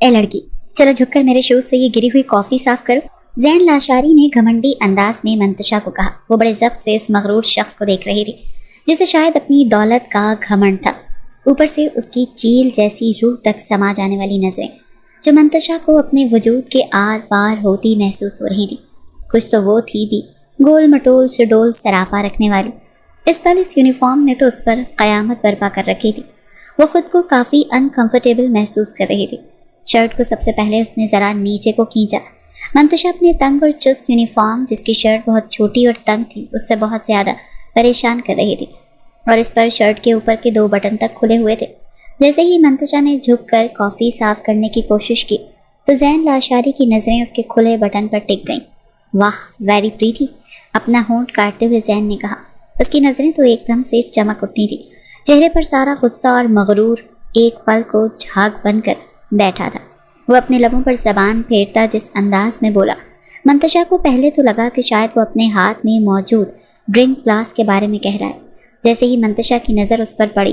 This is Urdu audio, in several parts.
اے لڑکی، چلو جھک کر میرے شوز سے یہ گری ہوئی کافی صاف کرو، زین لاشاری نے گھمنڈی انداز میں منتشا کو کہا۔ وہ بڑے ضبط سے اس مغرور شخص کو دیکھ رہی تھی جسے شاید اپنی دولت کا گھمنڈ تھا، اوپر سے اس کی چیل جیسی روح تک سما جانے والی نظریں جو منتشا کو اپنے وجود کے آر پار ہوتی محسوس ہو رہی تھی۔ کچھ تو وہ تھی بھی گول مٹول سڈول سراپا رکھنے والی۔ اس پل اس یونیفارم نے تو اس پر قیامت برپا کر رکھی تھی۔ وہ خود کو کافی انکمفرٹیبل محسوس کر رہی تھی۔ شرٹ کو سب سے پہلے اس نے ذرا نیچے کو کھینچا۔ منتشا اپنے تنگ اور چست یونیفارم، جس کی شرٹ بہت چھوٹی اور تنگ تھی، اس سے بہت زیادہ پریشان کر رہی تھی، اور اس پر شرٹ کے اوپر کے 2 بٹن تک کھلے ہوئے تھے۔ جیسے ہی منتشا نے جھک کر کافی صاف کرنے کی کوشش کی تو زین لاشاری کی نظریں اس کے کھلے بٹن پر ٹک گئیں۔ واہ، ویری پریٹی، اپنا ہونٹ کاٹتے ہوئے زین نے کہا۔ اس کی نظریں تو ایک دم سے چمک اٹھتی تھی، چہرے پر سارا غصہ اور مغرور ایک پل کو جھاگ بن کر بیٹھا تھا۔ وہ اپنے لبوں پر زبان پھیرتا جس انداز میں بولا، منتشا کو پہلے تو لگا کہ شاید وہ اپنے ہاتھ میں موجود ڈرنک گلاس کے بارے میں کہہ رہا ہے۔ جیسے ہی منتشا کی نظر اس پر پڑی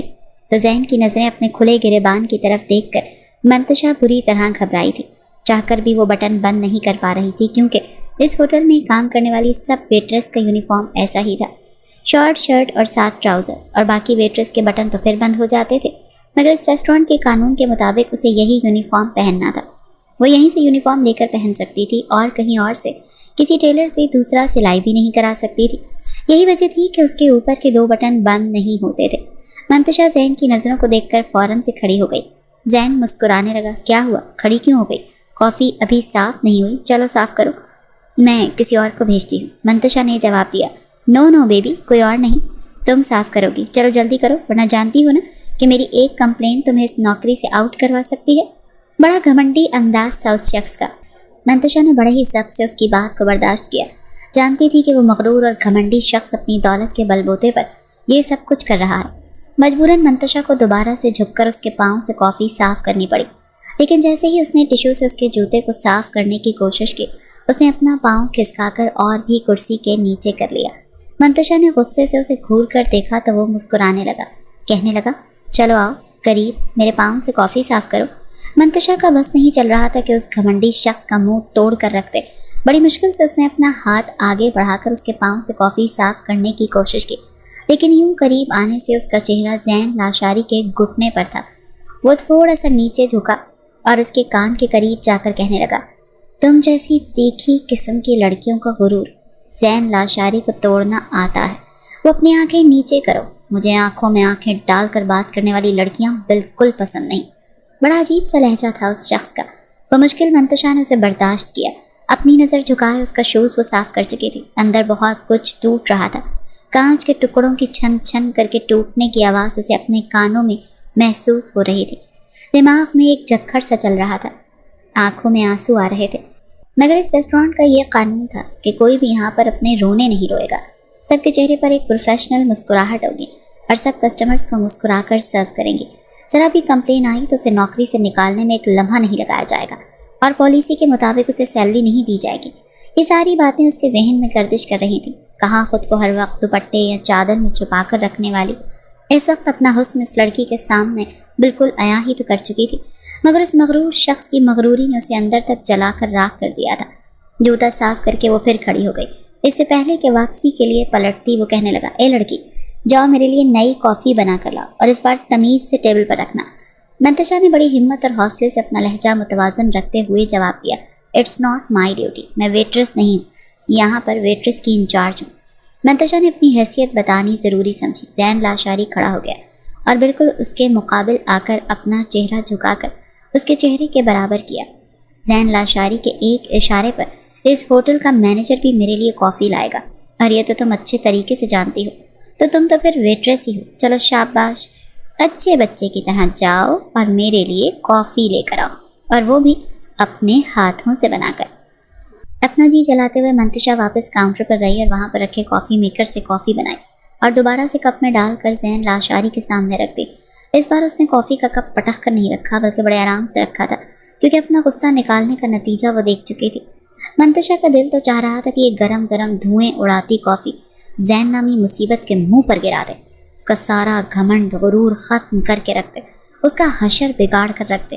تو زین کی نظریں اپنے کھلے گریبان کی طرف دیکھ کر منتشا بری طرح گھبرائی تھی۔ چاہ کر بھی وہ بٹن بند نہیں کر پا رہی تھی، کیونکہ اس ہوٹل میں کام کرنے والی سب ویٹرس کا یونیفارم ایسا ہی تھا، شارٹ شرٹ اور ساتھ ٹراؤزر، اور باقی ویٹرس کے بٹن تو پھر بند ہو جاتے تھے، مگر اس ریسٹورینٹ کے قانون کے مطابق اسے یہی یونیفارم پہننا تھا۔ وہ یہیں سے یونیفارم لے کر پہن سکتی تھی اور کہیں اور سے کسی ٹیلر سے دوسرا سلائی بھی نہیں کرا سکتی تھی۔ یہی وجہ تھی کہ اس کے اوپر کے 2 بٹن بند نہیں ہوتے تھے۔ منتشا زین کی نظروں کو دیکھ کر فوراً سے کھڑی ہو گئی۔ زین مسکرانے لگا۔ کیا ہوا؟ کھڑی کیوں ہو گئی؟ کافی ابھی صاف نہیں ہوئی، چلو صاف کرو، میں کسی اور کو بھیجتی ہوں، منتشا نے جواب دیا۔ نو بیبی، کوئی اور نہیں، تم صاف کرو گی، چلو جلدی کرو، ورنہ جانتی ہو نا کہ میری ایک کمپلین تمہیں اس نوکری سے آؤٹ کروا سکتی ہے۔ بڑا گھمنڈی انداز تھا اس شخص کا۔ منتشا نے بڑے ہی ضبط سے اس کی بات کو برداشت کیا۔ جانتی تھی کہ وہ مغرور اور گھمنڈی شخص اپنی دولت کے بل بوتے پر یہ سب کچھ کر رہا ہے۔ مجبوراً منتشا کو دوبارہ سے جھک کر اس کے پاؤں سے کافی صاف کرنی پڑی، لیکن جیسے ہی اس نے ٹشو سے اس کے جوتے کو صاف کرنے کی کوشش کی، اس نے اپنا پاؤں کھسکا کر اور بھی کرسی کے نیچے کر لیا۔ منتشا نے غصے سے اسے گھور کر دیکھا تو وہ مسکرانے لگا، کہنے لگا، چلو آؤ قریب، میرے پاؤں سے کافی صاف کرو۔ منتشا کا بس نہیں چل رہا تھا کہ اس گھمنڈی شخص کا منہ توڑ کر رکھ دے۔ بڑی مشکل سے اس نے اپنا ہاتھ آگے بڑھا کر اس کے پاؤں سے کافی صاف کرنے کی کوشش کی، لیکن یوں قریب آنے سے اس کا چہرہ زین لاشاری کے گھٹنے پر تھا۔ وہ تھوڑا سا نیچے جھکا اور اس کے کان کے قریب جا کر کہنے لگا، تم جیسی تیکھی قسم کی لڑکیوں کا غرور زین لاشاری کو توڑنا آتا ہے۔ وہ اپنی آنکھیں نیچے کرو، مجھے آنکھوں میں آنکھیں ڈال کر بات کرنے والی لڑکیاں بالکل پسند نہیں۔ بڑا عجیب سا لہجہ تھا اس شخص کا۔ بمشکل منتشا نے اسے برداشت کیا۔ اپنی نظر جھکائے اس کا شوز وہ صاف کر چکی تھی۔ اندر بہت کچھ ٹوٹ رہا تھا۔ کانچ کے ٹکڑوں کی چھن چھن کر کے ٹوٹنے کی آواز اسے اپنے کانوں میں محسوس ہو رہی تھی۔ دماغ میں ایک جکھڑ سا چل رہا تھا، آنکھوں میں آنسو آ رہے تھے، مگر اس ریسٹورینٹ کا یہ قانون تھا کہ کوئی بھی یہاں پر اپنے رونے نہیں روئے گا۔ سب کے چہرے پر ایک پروفیشنل مسکراہٹ ہوگی اور سب کسٹمرز کو مسکرا کر سرو کریں گے۔ ذرا بھی کمپلین آئی تو اسے نوکری سے نکالنے میں ایک لمحہ نہیں لگایا جائے گا، اور پالیسی کے مطابق اسے سیلری نہیں دی جائے گی۔ یہ ساری باتیں اس کے ذہن میں گردش کر رہی تھیں۔ کہاں خود کو ہر وقت دوپٹے یا چادر میں چھپا کر رکھنے والی اس وقت اپنا حسن اس لڑکی کے سامنے بالکل عیاں ہی تو کر چکی تھی، مگر اس مغرور شخص کی مغروری نے اسے اندر تک جلا کر راکھ کر دیا تھا۔ جوتا صاف کر کے وہ پھر کھڑی ہو گئی۔ اس سے پہلے کہ واپسی کے لیے پلٹتی وہ کہنے لگا، اے لڑکی، جاؤ میرے لیے نئی کافی بنا کر لاؤ، اور اس بار تمیز سے ٹیبل پر رکھنا۔ منتشا نے بڑی ہمت اور حوصلے سے اپنا لہجہ متوازن رکھتے ہوئے جواب دیا، اٹس ناٹ مائی ڈیوٹی، میں ویٹرس نہیں ہوں، یہاں پر ویٹرس کی انچارج ہوں۔ منتشا نے اپنی حیثیت بتانی ضروری سمجھی۔ زین لاشاری کھڑا ہو گیا اور بالکل اس کے مقابل آ کر اپنا چہرہ جھکا کر اس کے چہرے کے برابر کیا۔ زین لاشاری کے ایک اشارے پر اس ہوٹل کا مینیجر بھی میرے لیے کافی لائے گا، اور یہ تو تم اچھے طریقے سے جانتی ہو، تو تم تو پھر ویٹریس ہی ہو۔ چلو شاباش، اچھے بچے کی طرح جاؤ اور میرے لیے کافی لے کر آؤ، اور وہ بھی اپنے ہاتھوں سے بنا کر۔ اپنا جی چلاتے ہوئے منتشا واپس کاؤنٹر پر گئی اور وہاں پر رکھے کافی میکر سے کافی بنائی اور دوبارہ سے کپ میں ڈال کر زین لاشاری کے سامنے رکھ دی۔ اس بار اس نے کافی کا کپ پٹک کر نہیں رکھا، بلکہ بڑے آرام سے رکھا تھا، کیونکہ اپنا غصہ نکالنے کا نتیجہ وہ دیکھ چکی تھی۔ منتشا کا دل تو چاہ رہا تھا کہ یہ گرم گرم دھوئیں اڑاتی کافی زین نامی مصیبت کے منہ پر گرا دے، اس کا سارا گھمنڈ غرور ختم کر کے رکھ دے، اس کا حشر بگاڑ کر رکھ دے۔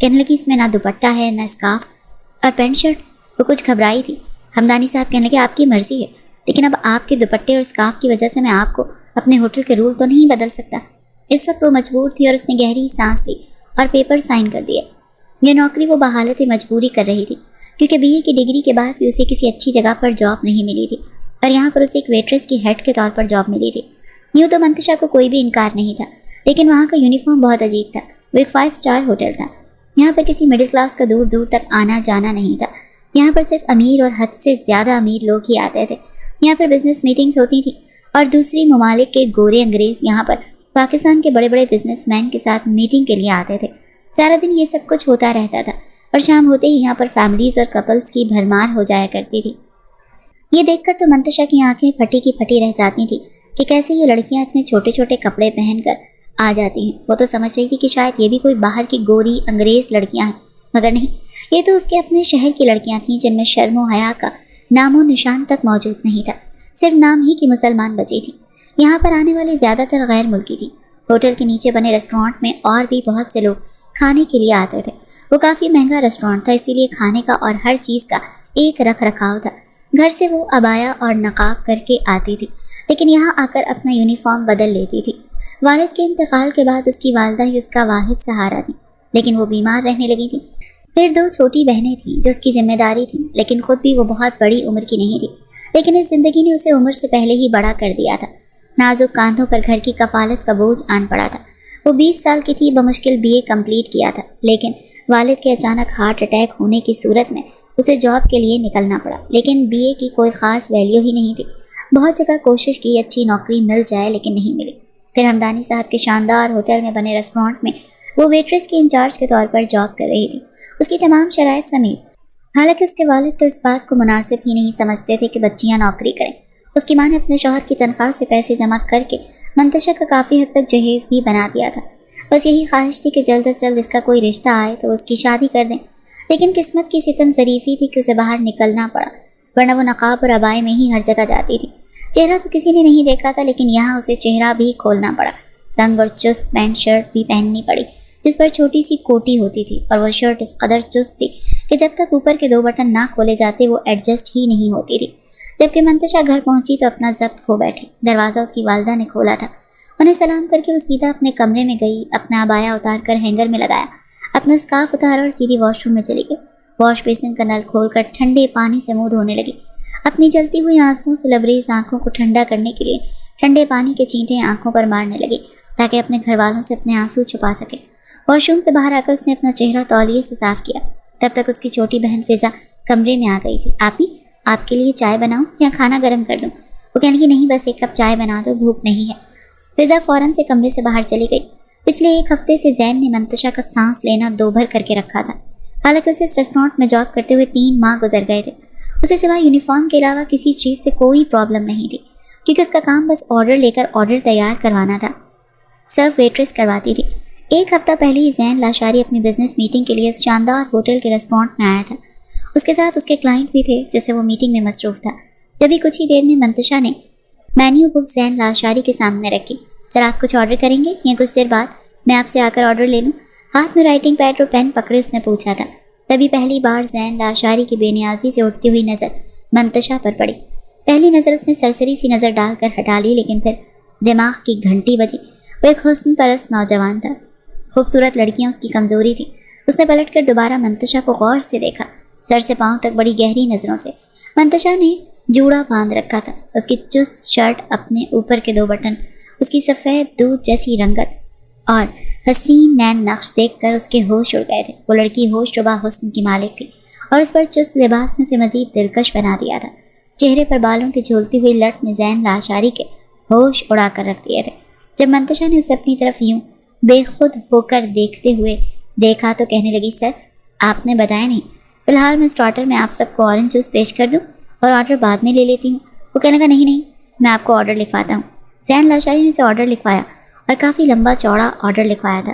کہنے لگی اس میں نہ دوپٹہ ہے نہ اسکارف اور پینٹ شرٹ۔ وہ کچھ گھبرائی تھی۔ ہمدانی صاحب کہنے لگے آپ کی مرضی ہے، لیکن اب آپ کے دوپٹے اور اسکارف کی وجہ سے میں آپ کو اپنے ہوٹل کے رول تو نہیں بدل سکتا۔ اس وقت وہ مجبور تھی اور اس نے گہری سانس لی اور پیپر سائن کر دیے۔ یہ نوکری وہ بحالت مجبوری کر رہی تھی، کیونکہ بی اے کی ڈگری کے بعد بھی اسے کسی اچھی جگہ پر جاب نہیں ملی تھی، اور یہاں پر اسے ایک ویٹریس کی ہیڈ کے طور پر جاب ملی تھی۔ یوں تو منتشا کو کوئی بھی انکار نہیں تھا، لیکن وہاں کا یونیفارم بہت عجیب تھا۔ وہ ایک 5 اسٹار ہوٹل تھا۔ یہاں پر کسی مڈل کلاس کا دور دور تک آنا جانا نہیں تھا۔ یہاں پر صرف امیر اور حد سے زیادہ امیر لوگ ہی آتے تھے۔ یہاں پر بزنس میٹنگز ہوتی تھیں اور دوسری ممالک کے گورے انگریز یہاں پر پاکستان کے بڑے بڑے بزنس مین کے ساتھ میٹنگ کے لیے آتے تھے۔ سارا دن یہ سب کچھ ہوتا رہتا تھا، اور شام ہوتے ہی یہاں پر فیملیز اور کپلز کی بھرمار ہو جایا کرتی تھی۔ یہ دیکھ کر تو منتشا کی آنکھیں پھٹی کی پھٹی رہ جاتی تھیں کہ کیسے یہ لڑکیاں اتنے چھوٹے چھوٹے کپڑے پہن کر آ جاتی ہیں۔ وہ تو سمجھ رہی تھی کہ شاید یہ بھی کوئی باہر کی گوری انگریز لڑکیاں ہیں، مگر نہیں، یہ تو اس کے اپنے شہر کی لڑکیاں تھیں جن میں شرم و حیا کا نام و نشان تک موجود نہیں تھا۔ صرف نام ہی کی مسلمان بچی تھی۔ یہاں پر آنے والے زیادہ تر غیر ملکی تھی۔ ہوٹل کے نیچے بنے ریسٹورانٹ میں اور بھی بہت سے لوگ کھانے کے لیے آتے تھے۔ وہ کافی مہنگا ریسٹورانٹ تھا، اسی لیے کھانے کا اور ہر چیز کا ایک رکھ رکھاؤ تھا۔ گھر سے وہ عبایا اور نقاب کر کے آتی تھی، لیکن یہاں آ کر اپنا یونیفارم بدل لیتی تھی۔ والد کے انتقال کے بعد اس کی والدہ ہی اس کا واحد سہارا تھی، لیکن وہ بیمار رہنے لگی تھی۔ پھر 2 چھوٹی بہنیں تھیں جو اس کی ذمہ داری تھیں، لیکن خود بھی وہ بہت بڑی عمر کی نہیں تھی۔ لیکن اس زندگی نے اسے عمر سے پہلے ہی بڑا کر دیا تھا۔ نازک کاندھوں پر گھر کی کفالت کا بوجھ آن پڑا تھا۔ وہ 20 سال کی تھی، بمشکل BA کمپلیٹ کیا تھا، لیکن والد کے اچانک ہارٹ اٹیک ہونے کی صورت میں اسے جاب کے لیے نکلنا پڑا۔ لیکن BA کی کوئی خاص ویلیو ہی نہیں تھی۔ بہت جگہ کوشش کی اچھی نوکری مل جائے، لیکن نہیں ملی۔ پھر ہمدانی صاحب کے شاندار ہوٹل میں بنے ریسٹورانٹ میں وہ ویٹریس کی انچارج کے طور پر جاب کر رہی تھی، اس کی تمام شرائط سمیت۔ حالانکہ اس کے والد تو اس بات کو مناسب ہی نہیں سمجھتے تھے کہ بچیاں نوکری کریں۔ اس کی ماں نے اپنے شوہر کی تنخواہ سے پیسے جمع کر کے منتشا کا کافی حد تک جہیز بھی بنا دیا تھا۔ بس یہی خواہش تھی کہ جلد از جلد اس کا کوئی رشتہ آئے تو اس کی شادی کر دیں، لیکن قسمت کی ستم ظریفی تھی کہ اسے باہر نکلنا پڑا، ورنہ وہ نقاب اور عبائے میں ہی ہر جگہ جاتی تھی۔ چہرہ تو کسی نے نہیں دیکھا تھا، لیکن یہاں اسے چہرہ بھی کھولنا پڑا۔ تنگ اور چست پینٹ شرٹ بھی پہننی پڑی، جس پر چھوٹی سی کوٹی ہوتی تھی، اور وہ شرٹ اس قدر چست تھی کہ جب تک اوپر کے 2 بٹن نہ کھولے جاتے وہ ایڈجسٹ ہی نہیں ہوتی تھی۔ جبکہ منتشا گھر پہنچی تو اپنا ضبط کھو بیٹھی۔ دروازہ اس کی والدہ نے کھولا تھا۔ انہیں سلام کر کے وہ سیدھا اپنے کمرے میں گئی، اپنا عبایا اتار کر ہینگر میں لگایا، اپنا اسکارف اتارا اور سیدھی واش روم میں چلی گئی۔ واش بیسن کا نل کھول کر ٹھنڈے پانی سے منہ دھونے لگی۔ اپنی جلتی ہوئی آنسوؤں سے لبریز آنکھوں کو ٹھنڈا کرنے کے لیے ٹھنڈے پانی کے چینٹے آنکھوں پر مارنے لگی تاکہ اپنے گھر والوں سے اپنے آنسو چھپا سکے۔ واش روم سے باہر آ کر اس نے اپنا چہرہ تولیے سے صاف کیا۔ تب تک اس کی چھوٹی بہن فضا کمرے میں آ گئی تھی۔ آپی، آپ کے لیے چائے بناؤں یا کھانا گرم کر دوں؟ وہ کہنے لگی نہیں، بس 1 کپ چائے بنا دو، بھوک نہیں ہے۔ فضا فوراً سے کمرے سے باہر چلی گئی۔ پچھلے 1 ہفتے سے زین نے منتشا کا سانس لینا دوبھر کر کے رکھا تھا۔ حالانکہ اسے اس ریسٹورانٹ میں جاب کرتے ہوئے 3 ماہ گزر گئے تھے۔ اسے سوائے یونیفارم کے علاوہ کسی چیز سے کوئی پرابلم نہیں تھی، کیونکہ اس کا کام بس آرڈر لے کر آرڈر تیار کروانا تھا۔ سرو ویٹریس کرواتی تھی۔ 1 ہفتہ پہلے ہی زین لاشاری اپنی بزنس میٹنگ کے لیے اس شاندار ہوٹل کے ریسٹورانٹ میں آیا تھا۔ اس کے ساتھ اس کے کلائنٹ بھی تھے جس سے وہ میٹنگ میں مصروف تھا۔ جبھی کچھ ہی دیر میں منتشا نے مینیو بک زین لاشاری کے سامنے رکھی۔ سر، آپ کچھ آرڈر کریں گے یا کچھ دیر بعد میں آپ سے آ کر آرڈر لے لوں؟ ہاتھ میں رائٹنگ پیڈ اور پین پکڑے اس نے پوچھا تھا۔ تبھی پہلی بار زین لاشاری کی بے نیازی سے اٹھتی ہوئی نظر منتشا پر پڑی۔ پہلی نظر اس نے سرسری سی نظر ڈال کر ہٹا لی، لیکن پھر دماغ کی گھنٹی بجی۔ وہ ایک حسن پرست نوجوان تھا۔ خوبصورت لڑکیاں اس کی کمزوری تھی۔ اس نے پلٹ کر دوبارہ منتشا کو غور سے دیکھا، سر سے پاؤں تک بڑی گہری نظروں سے۔ منتشا نے جوڑا باندھ رکھا تھا۔ اس کی چست شرٹ، اپنے اوپر کے 2 بٹن، اس کی سفید دودھ جیسی رنگت اور حسین نین نقش دیکھ کر اس کے ہوش اڑ گئے تھے۔ وہ لڑکی ہوش ربا حسن کی مالک تھی، اور اس پر چست لباس نے اسے مزید دلکش بنا دیا تھا۔ چہرے پر بالوں کی جھولتی ہوئی لٹ نے زین لاشاری کے ہوش اڑا کر رکھ دیے تھے۔ جب منتشا نے اسے اپنی طرف یوں بے خود ہو کر دیکھتے ہوئے دیکھا تو کہنے لگی، سر آپ نے بتایا نہیں، فی الحال میں اسٹارٹر میں آپ سب کو اورنج جوس پیش کر دوں اور آرڈر بعد میں لے لیتی ہوں۔ وہ کہنے لگا، نہیں، میں آپ کو آرڈر لکھواتا ہوں۔ زین لاشاری نے اسے آرڈر لکھوایا اور کافی لمبا چوڑا آرڈر لکھوایا تھا۔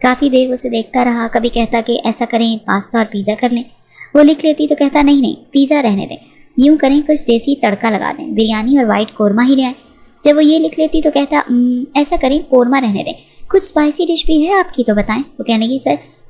کافی دیر وہ اسے دیکھتا رہا، کبھی کہتا کہ ایسا کریں پاستا اور پیزا کر لیں۔ وہ لکھ لیتی تو کہتا نہیں، پیزا رہنے دیں، یوں کریں کچھ دیسی تڑکا لگا دیں، بریانی اور وائٹ قورمہ ہی لے آئیں۔ جب وہ یہ لکھ لیتی تو کہتا ایسا کریں قورمہ رہنے دیں، کچھ اسپائسی ڈش بھی ہے آپ کی تو بتائیں۔ وہ کہنے لگی، سر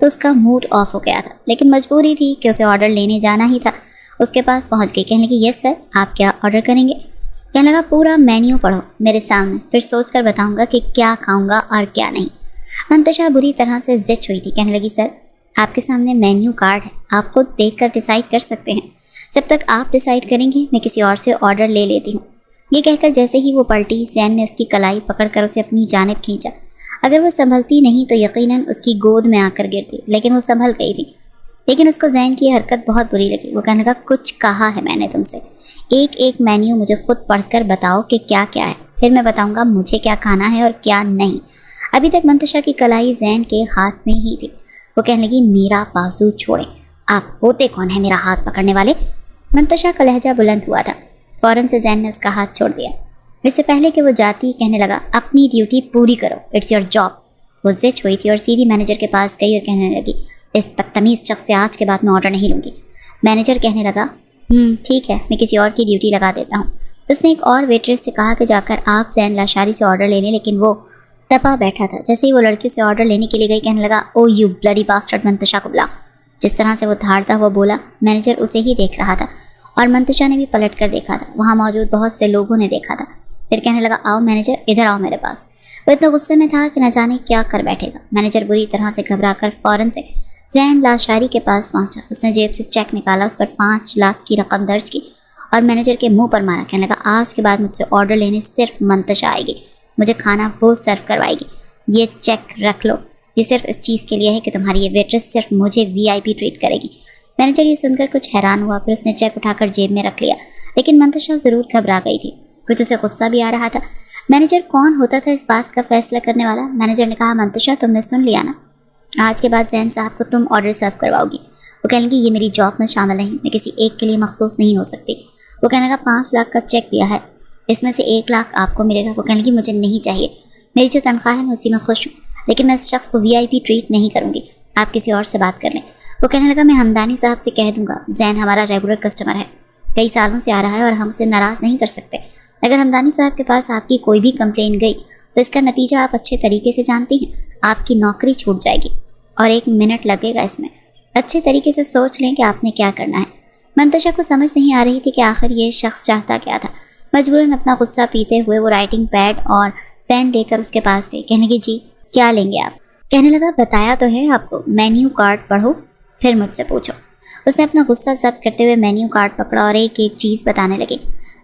تو اس کا موڈ آف ہو گیا تھا، لیکن مجبوری تھی کہ اسے آرڈر لینے جانا ہی تھا۔ اس کے پاس پہنچ گئی، کہنے لگی یس سر، آپ کیا آرڈر کریں گے؟ کہنے لگا پورا مینیو پڑھو میرے سامنے، پھر سوچ کر بتاؤں گا کہ کیا کھاؤں گا اور کیا نہیں۔ منتشا بری طرح سے زچ ہوئی تھی، کہنے لگی سر آپ کے سامنے مینیو کارڈ ہے، آپ خود دیکھ کر ڈیسائیڈ کر سکتے ہیں، جب تک آپ ڈیسائیڈ کریں گے میں کسی اور سے آرڈر لے لیتی ہوں۔ یہ کہہ کر جیسے ہی وہ پلٹی، زین نے اس کی کلائی پکڑ کر اسے اپنی جانب کھینچا۔ اگر وہ سنبھلتی نہیں تو یقیناً اس کی گود میں آ کر گرتی، لیکن وہ سنبھل گئی تھی۔ لیکن اس کو زین کی حرکت بہت بری لگی۔ وہ کہنے لگا کچھ کہا ہے میں نے تم سے، ایک ایک مینیو مجھے خود پڑھ کر بتاؤ کہ کیا کیا ہے، پھر میں بتاؤں گا مجھے کیا کھانا ہے اور کیا نہیں۔ ابھی تک منتشا کی کلائی زین کے ہاتھ میں ہی تھی۔ وہ کہنے لگی میرا بازو چھوڑیں، آپ ہوتے کون ہیں میرا ہاتھ پکڑنے والے؟ منتشا کا لہجہ بلند ہوا تھا۔ فوراً سے زین نے اس کا ہاتھ چھوڑ دیا۔ اس سے پہلے کہ وہ جاتی کہنے لگا اپنی ڈیوٹی پوری کرو، اٹس یور جاب۔ وہ زچ ہوئی تھی اور سیدھی مینیجر کے پاس گئی اور کہنے لگی اس بدتمیز شخص سے آج کے بعد میں آرڈر نہیں لوں گی۔ مینیجر کہنے لگا ٹھیک ہے، میں کسی اور کی ڈیوٹی لگا دیتا ہوں۔ اس نے ایک اور ویٹریس سے کہا کہ جا کر آپ زین لاشاری سے آرڈر لے لیں، لیکن وہ تپا بیٹھا تھا۔ جیسے ہی وہ لڑکی سے آرڈر لینے کے لیے گئی، کہنے لگا او یو بلڈی باسٹرڈ، منتشا کو بلا۔ جس طرح سے وہ دھاڑتا ہوا بولا، مینیجر اسے ہی دیکھ رہا تھا اور منتشا نے بھی پلٹ کر دیکھا تھا۔ وہاں موجود بہت سے لوگوں نے دیکھا تھا۔ پھر کہنے لگا آؤ مینیجر، ادھر آؤ میرے پاس۔ وہ اتنے غصے میں تھا کہ نہ جانے کیا کر بیٹھے گا۔ مینیجر بری طرح سے گھبرا کر فوراً سے زین لاشاری کے پاس پہنچا۔ اس نے جیب سے چیک نکالا، اس پر 5 لاکھ کی رقم درج کی اور مینیجر کے منہ پر مارا۔ کہنے لگا آج کے بعد مجھ سے آرڈر لینے صرف منتشا آئے گی، مجھے کھانا وہ سرو کروائے گی۔ یہ چیک رکھ لو، یہ صرف اس چیز کے لیے ہے کہ تمہاری یہ ویٹریس صرف مجھے VIP ٹریٹ کرے گی۔ مینیجر یہ سن کر کچھ حیران ہوا، پھر اس نے چیک اٹھا کر جیب میں رکھ لیا۔ لیکن منتشا ضرور گھبرا گئی تھی، کچھ اسے غصہ بھی آ رہا تھا۔ مینیجر کون ہوتا تھا اس بات کا فیصلہ کرنے والا؟ مینیجر نے کہا منتشا تم نے سن لیا نا، آج کے بعد زین صاحب کو تم آرڈر سرو کرواؤ گی۔ وہ کہنے لگی یہ میری جاب میں شامل نہیں، میں کسی ایک کے لیے مخصوص نہیں ہو سکتی۔ وہ کہنے لگا 5 لاکھ کا چیک دیا ہے، اس میں سے 1 لاکھ آپ کو ملے گا۔ وہ کہنے لگی مجھے نہیں چاہیے، میری جو تنخواہ ہے میں اسی میں خوش ہوں، لیکن میں اس شخص کو VIP ٹریٹ نہیں کروں گی، آپ کسی اور سے بات کر لیں۔ وہ کہنے لگا میں ہمدانی صاحب سے کہہ دوں گا، زین ہمارا ریگولر کسٹمر ہے، کئی سالوں سے آ رہا ہے اور ہم اسے ناراض نہیں کر سکتے۔ اگر ہمدانی صاحب کے پاس آپ کی کوئی بھی کمپلین گئی تو اس کا نتیجہ آپ اچھے طریقے سے جانتی ہیں، آپ کی نوکری چھوٹ جائے گی اور 1 منٹ لگے گا اس میں۔ اچھے طریقے سے سوچ لیں کہ آپ نے کیا کرنا ہے۔ منتشا کو سمجھ نہیں آ رہی تھی کہ آخر یہ شخص چاہتا کیا تھا۔ مجبوراً اپنا غصہ پیتے ہوئے وہ رائٹنگ پیڈ اور پین لے کر اس کے پاس گئی۔ کہنے لگی جی کیا لیں گے آپ؟ کہنے لگا بتایا تو ہے آپ کو، مینیو کارڈ پڑھو پھر مجھ سے پوچھو۔ اس نے اپنا غصہ ضبط کرتے ہوئے مینیو کارڈ پکڑا اور ایک ایک چیز بتانے لگی۔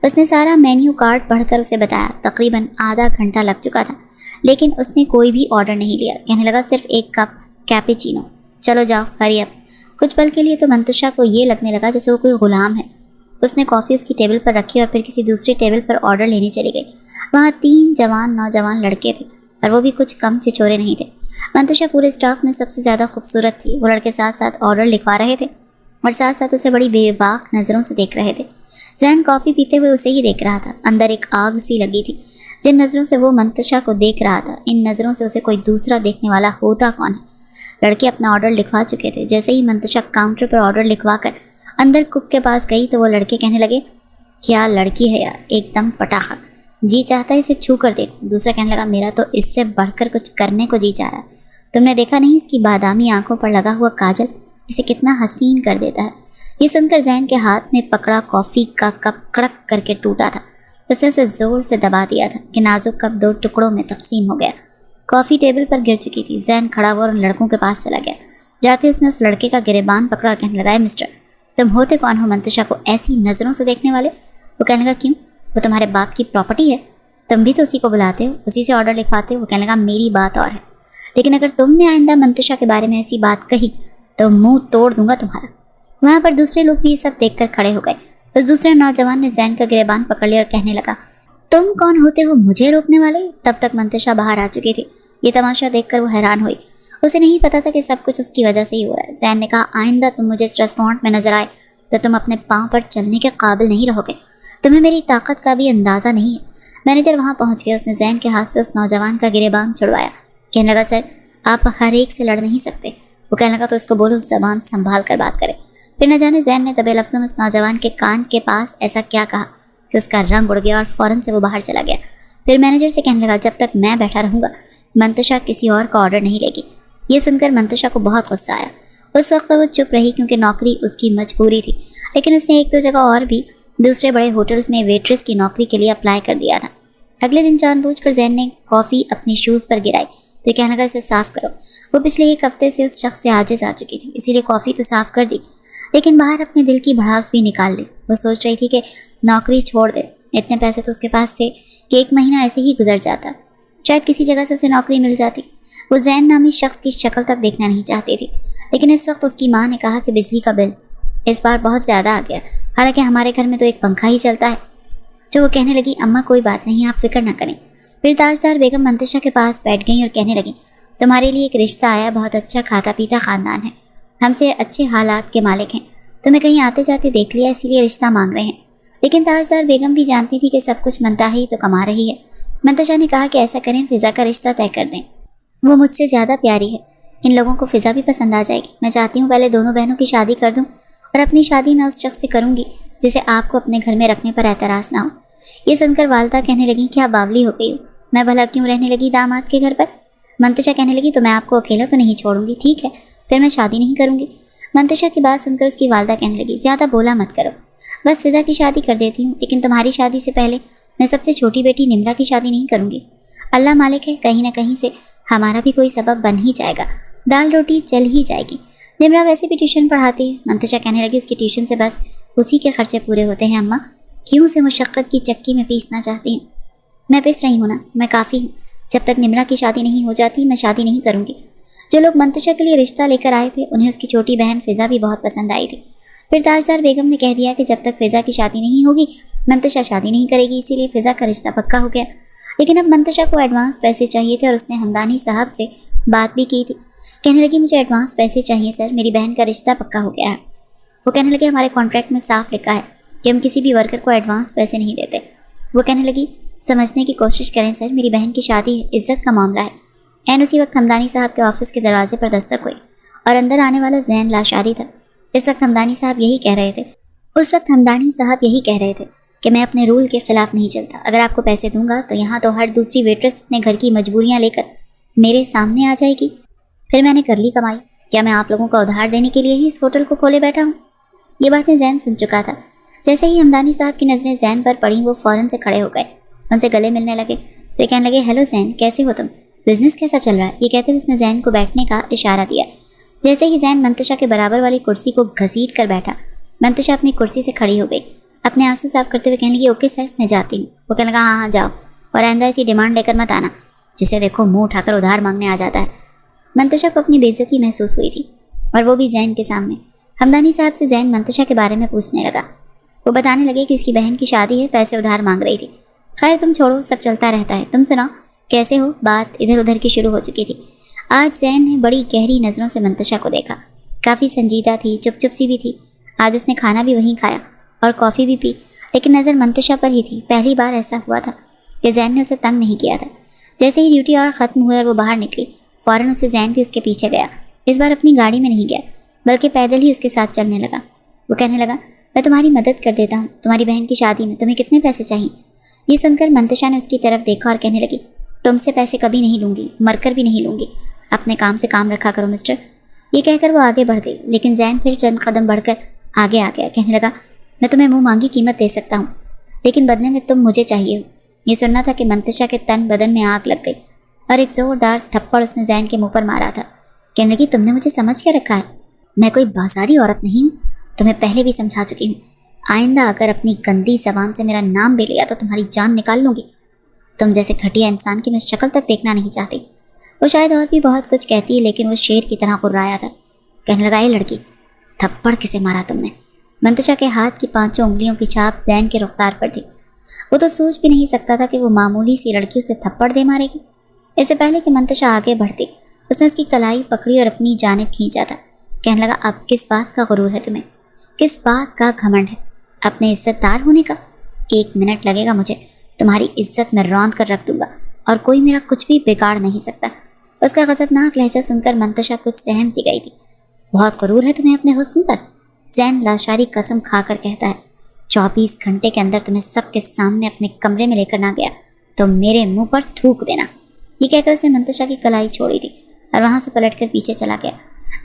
اس نے سارا مینیو کارڈ پڑھ کر اسے بتایا۔ تقریباً آدھا گھنٹہ لگ چکا تھا، لیکن اس نے کوئی بھی آرڈر نہیں لیا۔ کہنے لگا صرف 1 کپ کیپیچینو، چلو جاؤ ہری اپ۔ کچھ پل کے لیے تو منتشا کو یہ لگنے لگا جیسے وہ کوئی غلام ہے۔ اس نے کافی اس کی ٹیبل پر رکھی اور پھر کسی دوسری ٹیبل پر آرڈر لینے چلی گئی۔ وہاں 3 نوجوان لڑکے تھے اور وہ بھی کچھ کم چچورے نہیں تھے۔ منتشا پورے اسٹاف میں سب سے زیادہ خوبصورت تھی۔ وہ لڑکے ساتھ ساتھ آرڈر لکھوا رہے تھے اور ساتھ ساتھ اسے بڑی بے باک نظروں سے دیکھ رہے تھے۔ زین کافی پیتے ہوئے اسے ہی دیکھ رہا تھا۔ اندر ایک آگ سی لگی تھی۔ جن نظروں سے وہ منتشا کو دیکھ رہا تھا، ان نظروں سے اسے کوئی دوسرا دیکھنے والا ہوتا کون ہے؟ لڑکے اپنا آرڈر لکھوا چکے تھے۔ جیسے ہی منتشا کاؤنٹر پر آرڈر لکھوا کر اندر کک کے پاس گئی تو وہ لڑکے کہنے لگے کیا لڑکی ہے یار، ایک دم پٹاخہ، جی چاہتا ہے اسے چھو کر دیکھو۔ دوسرا کہنے لگا میرا تو اس سے بڑھ کر کچھ کرنے کو جی چاہ رہا ہے، تم نے دیکھا نہیں اس کی بادامی آنکھوں پر لگا ہوا کاجل اسے کتنا حسین کر دیتا ہے۔ یہ سن کر زین کے ہاتھ میں پکڑا کافی کا کپ کڑک کر کے ٹوٹا تھا۔ اس نے اسے زور سے دبا دیا تھا کہ نازک کپ 2 ٹکڑوں میں تقسیم ہو گیا۔ کافی ٹیبل پر گر چکی تھی۔ زین کھڑا ہوا اور ان لڑکوں کے پاس چلا گیا۔ جاتے اس نے اس لڑکے کا گریبان پکڑا اور کہنے لگا مسٹر تم ہوتے کون ہو منتشا کو ایسی نظروں سے دیکھنے والے؟ وہ کہنے لگا کیوں، وہ تمہارے باپ کی پراپرٹی ہے، تم بھی تو اسی کو بلاتے ہو، اسی سے آرڈر لکھواتے ہو۔ وہ کہنے لگا میری بات اور ہے، لیکن اگر تم نے آئندہ منتشا کے بارے میں ایسی بات کہی تو منہ توڑ دوں گا تمہارا۔ وہاں پر دوسرے لوگ بھی یہ سب دیکھ کر کھڑے ہو گئے۔ اس دوسرے نوجوان نے زین کا گریبان پکڑ لیا اور کہنے لگا تم کون ہوتے ہو مجھے روکنے والے؟ تب تک منتشا باہر آ چکی تھی۔ یہ تماشا دیکھ کر وہ حیران ہوئی۔ اسے نہیں پتا تھا کہ سب کچھ اس کی وجہ سے ہی ہو رہا ہے۔ زین نے کہا آئندہ تم مجھے اس ریسٹورینٹ میں نظر آئے تو تم اپنے پاؤں پر چلنے کے قابل نہیں رہو گے، تمہیں میری طاقت کا بھی اندازہ نہیں ہے۔ مینیجر وہاں پہنچ گیا۔ اس نے زین کے ہاتھ سے اس نوجوان کا گریبان چھڑوایا۔ کہنے لگا سر آپ ہر ایک سے لڑ نہیں سکتے۔ وہ کہنے لگا تو اس کو بولو زبان سنبھال کر بات کرے۔ پھر نہ جانے زین نے دبے لفظوں میں اس نوجوان کے کان کے پاس ایسا کیا کہا کہ اس کا رنگ اڑ گیا اور فوراً سے وہ باہر چلا گیا۔ پھر مینیجر سے کہنے لگا جب تک میں بیٹھا رہوں گا منتشا کسی اور کا آرڈر نہیں لے گی۔ یہ سن کر منتشا کو بہت غصہ آیا۔ اس وقت وہ چپ رہی کیونکہ نوکری اس کی مجبوری تھی، لیکن اس نے ایک دو جگہ اور بھی دوسرے بڑے ہوٹلز میں ویٹریس کی نوکری کے لیے اپلائی کر دیا تھا۔ اگلے دن جان بوجھ کر زین نے کافی اپنی شوز پر گرائی تو کہنے لگا اسے صاف کرو۔ وہ پچھلے ایک ہفتے سے اس شخص سے عاجز آ چکی تھی، اسی لیے کافی تو صاف کر دی، لیکن باہر اپنے دل کی بھڑاس بھی نکال لی۔ وہ سوچ رہی تھی کہ نوکری چھوڑ دے، اتنے پیسے تو اس کے پاس تھے کہ ایک مہینہ ایسے ہی گزر جاتا، شاید کسی جگہ سے اسے نوکری مل جاتی۔ وہ زین نامی شخص کی شکل تک دیکھنا نہیں چاہتی تھی، لیکن اس وقت اس کی ماں نے کہا کہ بجلی کا بل اس بار بہت زیادہ آ گیا، حالانکہ ہمارے گھر میں تو ایک پنکھا ہی چلتا ہے۔ جو وہ کہنے لگی اماں کوئی بات نہیں، آپ فکر نہ کریں۔ پھر تاجدار بیگم منتشا کے پاس بیٹھ گئیں اور کہنے لگیں تمہارے لیے ایک رشتہ آیا، بہت اچھا کھاتا پیتا خاندان ہے، ہم سے اچھے حالات کے مالک ہیں، تمہیں کہیں آتے جاتے دیکھ لیا اسی لیے رشتہ مانگ رہے ہیں۔ لیکن تاجدار بیگم بھی جانتی تھی کہ سب کچھ منتا ہی تو کما رہی ہے۔ منتشا نے کہا کہ ایسا کریں، فضا کا رشتہ طے کر دیں، وہ مجھ سے زیادہ پیاری ہے، ان لوگوں کو فضا بھی پسند آ جائے گی۔ میں چاہتی ہوں پہلے دونوں بہنوں کی شادی کر دوں، اور اپنی شادی میں اس شخص سے کروں گی جسے آپ کو اپنے گھر میں رکھنے پر اعتراض نہ ہو۔ یہ سن کر والدہ کہنے لگیں کیا باولی ہو گئی ہو، میں بھلا کیوں رہنے لگی داماد کے گھر پر؟ منتشا کہنے لگی تو میں آپ کو اکیلا تو نہیں چھوڑوں گی، ٹھیک ہے پھر میں شادی نہیں کروں گی۔ منتشا کی بات سن کر اس کی والدہ کہنے لگی زیادہ بولا مت کرو، بس فضا کی شادی کر دیتی ہوں، لیکن تمہاری شادی سے پہلے میں سب سے چھوٹی بیٹی نمرا کی شادی نہیں کروں گی۔ اللہ مالک ہے، کہیں نہ کہیں سے ہمارا بھی کوئی سبب بن ہی جائے گا، دال روٹی چل ہی جائے گی۔ نمرا ویسے بھی ٹیوشن پڑھاتی ہے۔ منتشا کہنے لگی اس کی ٹیوشن سے بس اسی کے خرچے پورے ہوتے ہیں اماں، کیوں سے مشقت کی چکی میں پیسنا چاہتی ہیں؟ میں پس رہی ہوں نا، میں کافی ہوں، جب تک نمرا کی شادی نہیں ہو جاتی میں شادی نہیں کروں گی۔ جو لوگ منتشا کے لیے رشتہ لے کر آئے تھے انہیں اس کی چھوٹی بہن فضا بھی بہت پسند آئی تھی۔ پھر تاجدار بیگم نے کہہ دیا کہ جب تک فضا کی شادی نہیں ہوگی منتشا شادی نہیں کرے گی، اسی لیے فضا کا رشتہ پکا ہو گیا۔ لیکن اب منتشا کو ایڈوانس پیسے چاہیے تھے اور اس نے ہمدانی صاحب سے بات بھی کی تھی۔ کہنے لگی مجھے ایڈوانس پیسے چاہیے سر، میری بہن کا رشتہ پکا ہو گیا ہے۔ وہ کہنے لگے ہمارے کانٹریکٹ میں صاف لکھا ہے کہ ہم کسی بھی ورکر کو ایڈوانس پیسے نہیں دیتے۔ وہ کہنے لگی سمجھنے کی کوشش کریں سر، میری بہن کی شادی ہے، عزت کا معاملہ ہے۔ این اسی وقت ہمدانی صاحب کے آفس کے دروازے پر دستک ہوئی اور اندر آنے والا زین لاشاری تھا۔ اس وقت ہمدانی صاحب یہی کہہ رہے تھے کہ میں اپنے رول کے خلاف نہیں چلتا، اگر آپ کو پیسے دوں گا تو یہاں تو ہر دوسری ویٹرس اپنے گھر کی مجبوریاں لے کر میرے سامنے آ جائے گی، پھر میں نے کر لی کمائی، کیا میں آپ لوگوں کو ادھار دینے کے لیے ہی اس ہوٹل کو کھولے بیٹھا ہوں؟ یہ باتیں زین سن چکا تھا۔ جیسے ہی ہمدانی صاحب کی نظریں زین پر پڑیں وہ فوراً سے کھڑے ہو گئے، ان سے گلے ملنے لگے، پھر کہنے لگے ہیلو زین، کیسے ہو تم، بزنس کیسا چل رہا ہے؟ یہ کہتے ہوئے اس نے زین کو بیٹھنے کا اشارہ دیا۔ جیسے ہی زین منتشا کے برابر والی کرسی کو گھسیٹ کر بیٹھا، منتشا اپنی کرسی سے کھڑی ہو گئی، اپنے آنسو صاف کرتے ہوئے کہنے لگی اوکے سر میں جاتی ہوں۔ وہ کہنے لگا ہاں جاؤ، اور آئندہ ایسی ڈیمانڈ لے کر مت آنا جسے دیکھو منہ اٹھا کر ادھار مانگنے آ جاتا ہے۔ منتشا کو اپنی بے عزتی محسوس ہوئی تھی، اور وہ بھی زین کے سامنے۔ ہمدانی صاحب سے زین منتشا کے بارے میں پوچھنے لگا۔ وہ بتانے لگے کہ اس کی بہن کی شادی ہے، پیسے ادھار مانگ رہی تھی۔ خیر تم چھوڑو، سب چلتا رہتا ہے، تم سناؤ کیسے ہو؟ بات ادھر ادھر کی شروع ہو چکی تھی۔ آج زین نے بڑی گہری نظروں سے منتشا کو دیکھا، کافی سنجیدہ تھی، چپ چپ سی بھی تھی۔ آج اس نے کھانا بھی وہیں کھایا اور کافی بھی پی، لیکن نظر منتشا پر ہی تھی۔ پہلی بار ایسا ہوا تھا کہ زین نے اسے تنگ نہیں کیا تھا۔ جیسے ہی ڈیوٹی اور ختم ہوئے اور وہ باہر نکلی، فوراً اسے زین بھی اس کے پیچھے گیا۔ اس بار اپنی گاڑی میں نہیں گیا بلکہ پیدل ہی اس کے ساتھ چلنے لگا۔ وہ کہنے لگا میں تمہاری مدد کر دیتا ہوں، تمہاری بہن کی شادی میں تمہیں کتنے پیسے چاہیے؟ یہ سن کر منتشا نے اس کی طرف دیکھا اور کہنے لگی تم سے پیسے کبھی نہیں لوں گی، مر کر بھی نہیں لوں گی، اپنے کام سے کام رکھا کرو مسٹر۔ یہ کہہ کر وہ آگے بڑھ گئی، لیکن زین پھر چند قدم بڑھ کر آگے آ گیا، کہنے لگا میں تمہیں منہ مانگی قیمت دے سکتا ہوں، لیکن بدلے میں تم مجھے چاہیے ہو۔ یہ سننا تھا کہ منتشا کے تن بدن میں آگ لگ گئی اور ایک زوردار تھپڑ اس نے زین کے منہ پر مارا تھا۔ کہنے لگی تم نے مجھے سمجھ کے رکھا ہے، میں کوئی بازاری عورت نہیں ہوں، تمہیں پہلے بھی سمجھا چکی ہوں، آئندہ اگر اپنی گندی زبان سے میرا نام بھی لیا تو تمہاری جان نکال لوں گی۔ تم جیسے گھٹیا انسان کی میں شکل تک دیکھنا نہیں چاہتی۔ وہ شاید اور بھی بہت کچھ کہتی لیکن وہ شیر کی طرح غرایا تھا۔ کہنے لگا یہ لڑکی، تھپڑ کسے مارا تم نے؟ منتشا کے ہاتھ کی 5 انگلیوں کی چھاپ زین کے رخسار پر تھی۔ وہ تو سوچ بھی نہیں سکتا تھا کہ وہ معمولی سی لڑکی اسے تھپڑ دے مارے گی۔ اس سے پہلے کہ منتشا آگے بڑھتی اس نے اس کی کلائی پکڑی اور اپنی جانب کھینچا تھا۔ کہنے لگا اب کس بات کا غرور ہے تمہیں، کس بات کا گھمنڈ ہے؟ اپنے عزت دار ہونے کا؟ 1 منٹ لگے گا مجھے تمہاری عزت میں روند کر رکھ دوں گا اور کوئی میرا کچھ بھی بگاڑ نہیں سکتا۔ اس کا غضبناک لہجہ سن کر منتشا کچھ سہم سی گئی تھی۔ بہت غرور ہے تمہیں اپنے حسن پر، زین لاشاری قسم کھا کر کہتا ہے 24 گھنٹے کے اندر تمہیں سب کے سامنے اپنے کمرے میں لے کر نہ گیا تو میرے منہ پر تھوک دینا۔ یہ کہہ کر اس نے منتشا کی کلائی چھوڑی تھی اور وہاں سے پلٹ کر پیچھے چلا گیا۔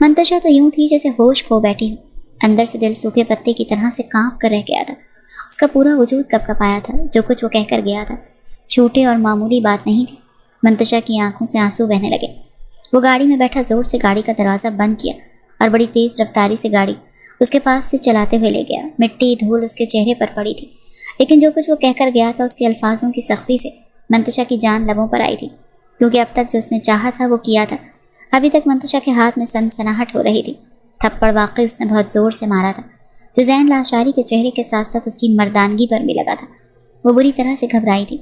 منتشا تو یوں تھی جیسے ہوش کھو بیٹھی ہو، اندر سے دل سوکھے پتے کی طرح سے کانپ کر رہ گیا تھا۔ اس کا پورا وجود کپ کپایا تھا۔ جو کچھ وہ کہہ کر گیا تھا چھوٹے اور معمولی بات نہیں تھی۔ منتشا کی آنکھوں سے آنسو بہنے لگے۔ وہ گاڑی میں بیٹھا زور سے گاڑی کا دروازہ بند کیا اور بڑی تیز رفتاری سے گاڑی اس کے پاس سے چلاتے ہوئے لے گیا۔ مٹی دھول اس کے چہرے پر پڑی تھی، لیکن جو کچھ وہ کہہ کر گیا تھا اس کے الفاظوں کی سختی سے منتشا کی جان لبوں پر آئی تھی، کیونکہ اب تک جو اس نے چاہا تھا وہ کیا تھا۔ ابھی تک منتشا کے ہاتھ میں سنسناہٹ ہو رہی تھی۔ تھپڑ واقعی اس نے بہت زور سے مارا تھا، جو زین لاشاری کے چہرے کے ساتھ ساتھ اس کی مردانگی پر بھی لگا تھا۔ وہ بری طرح سے گھبرائی تھی۔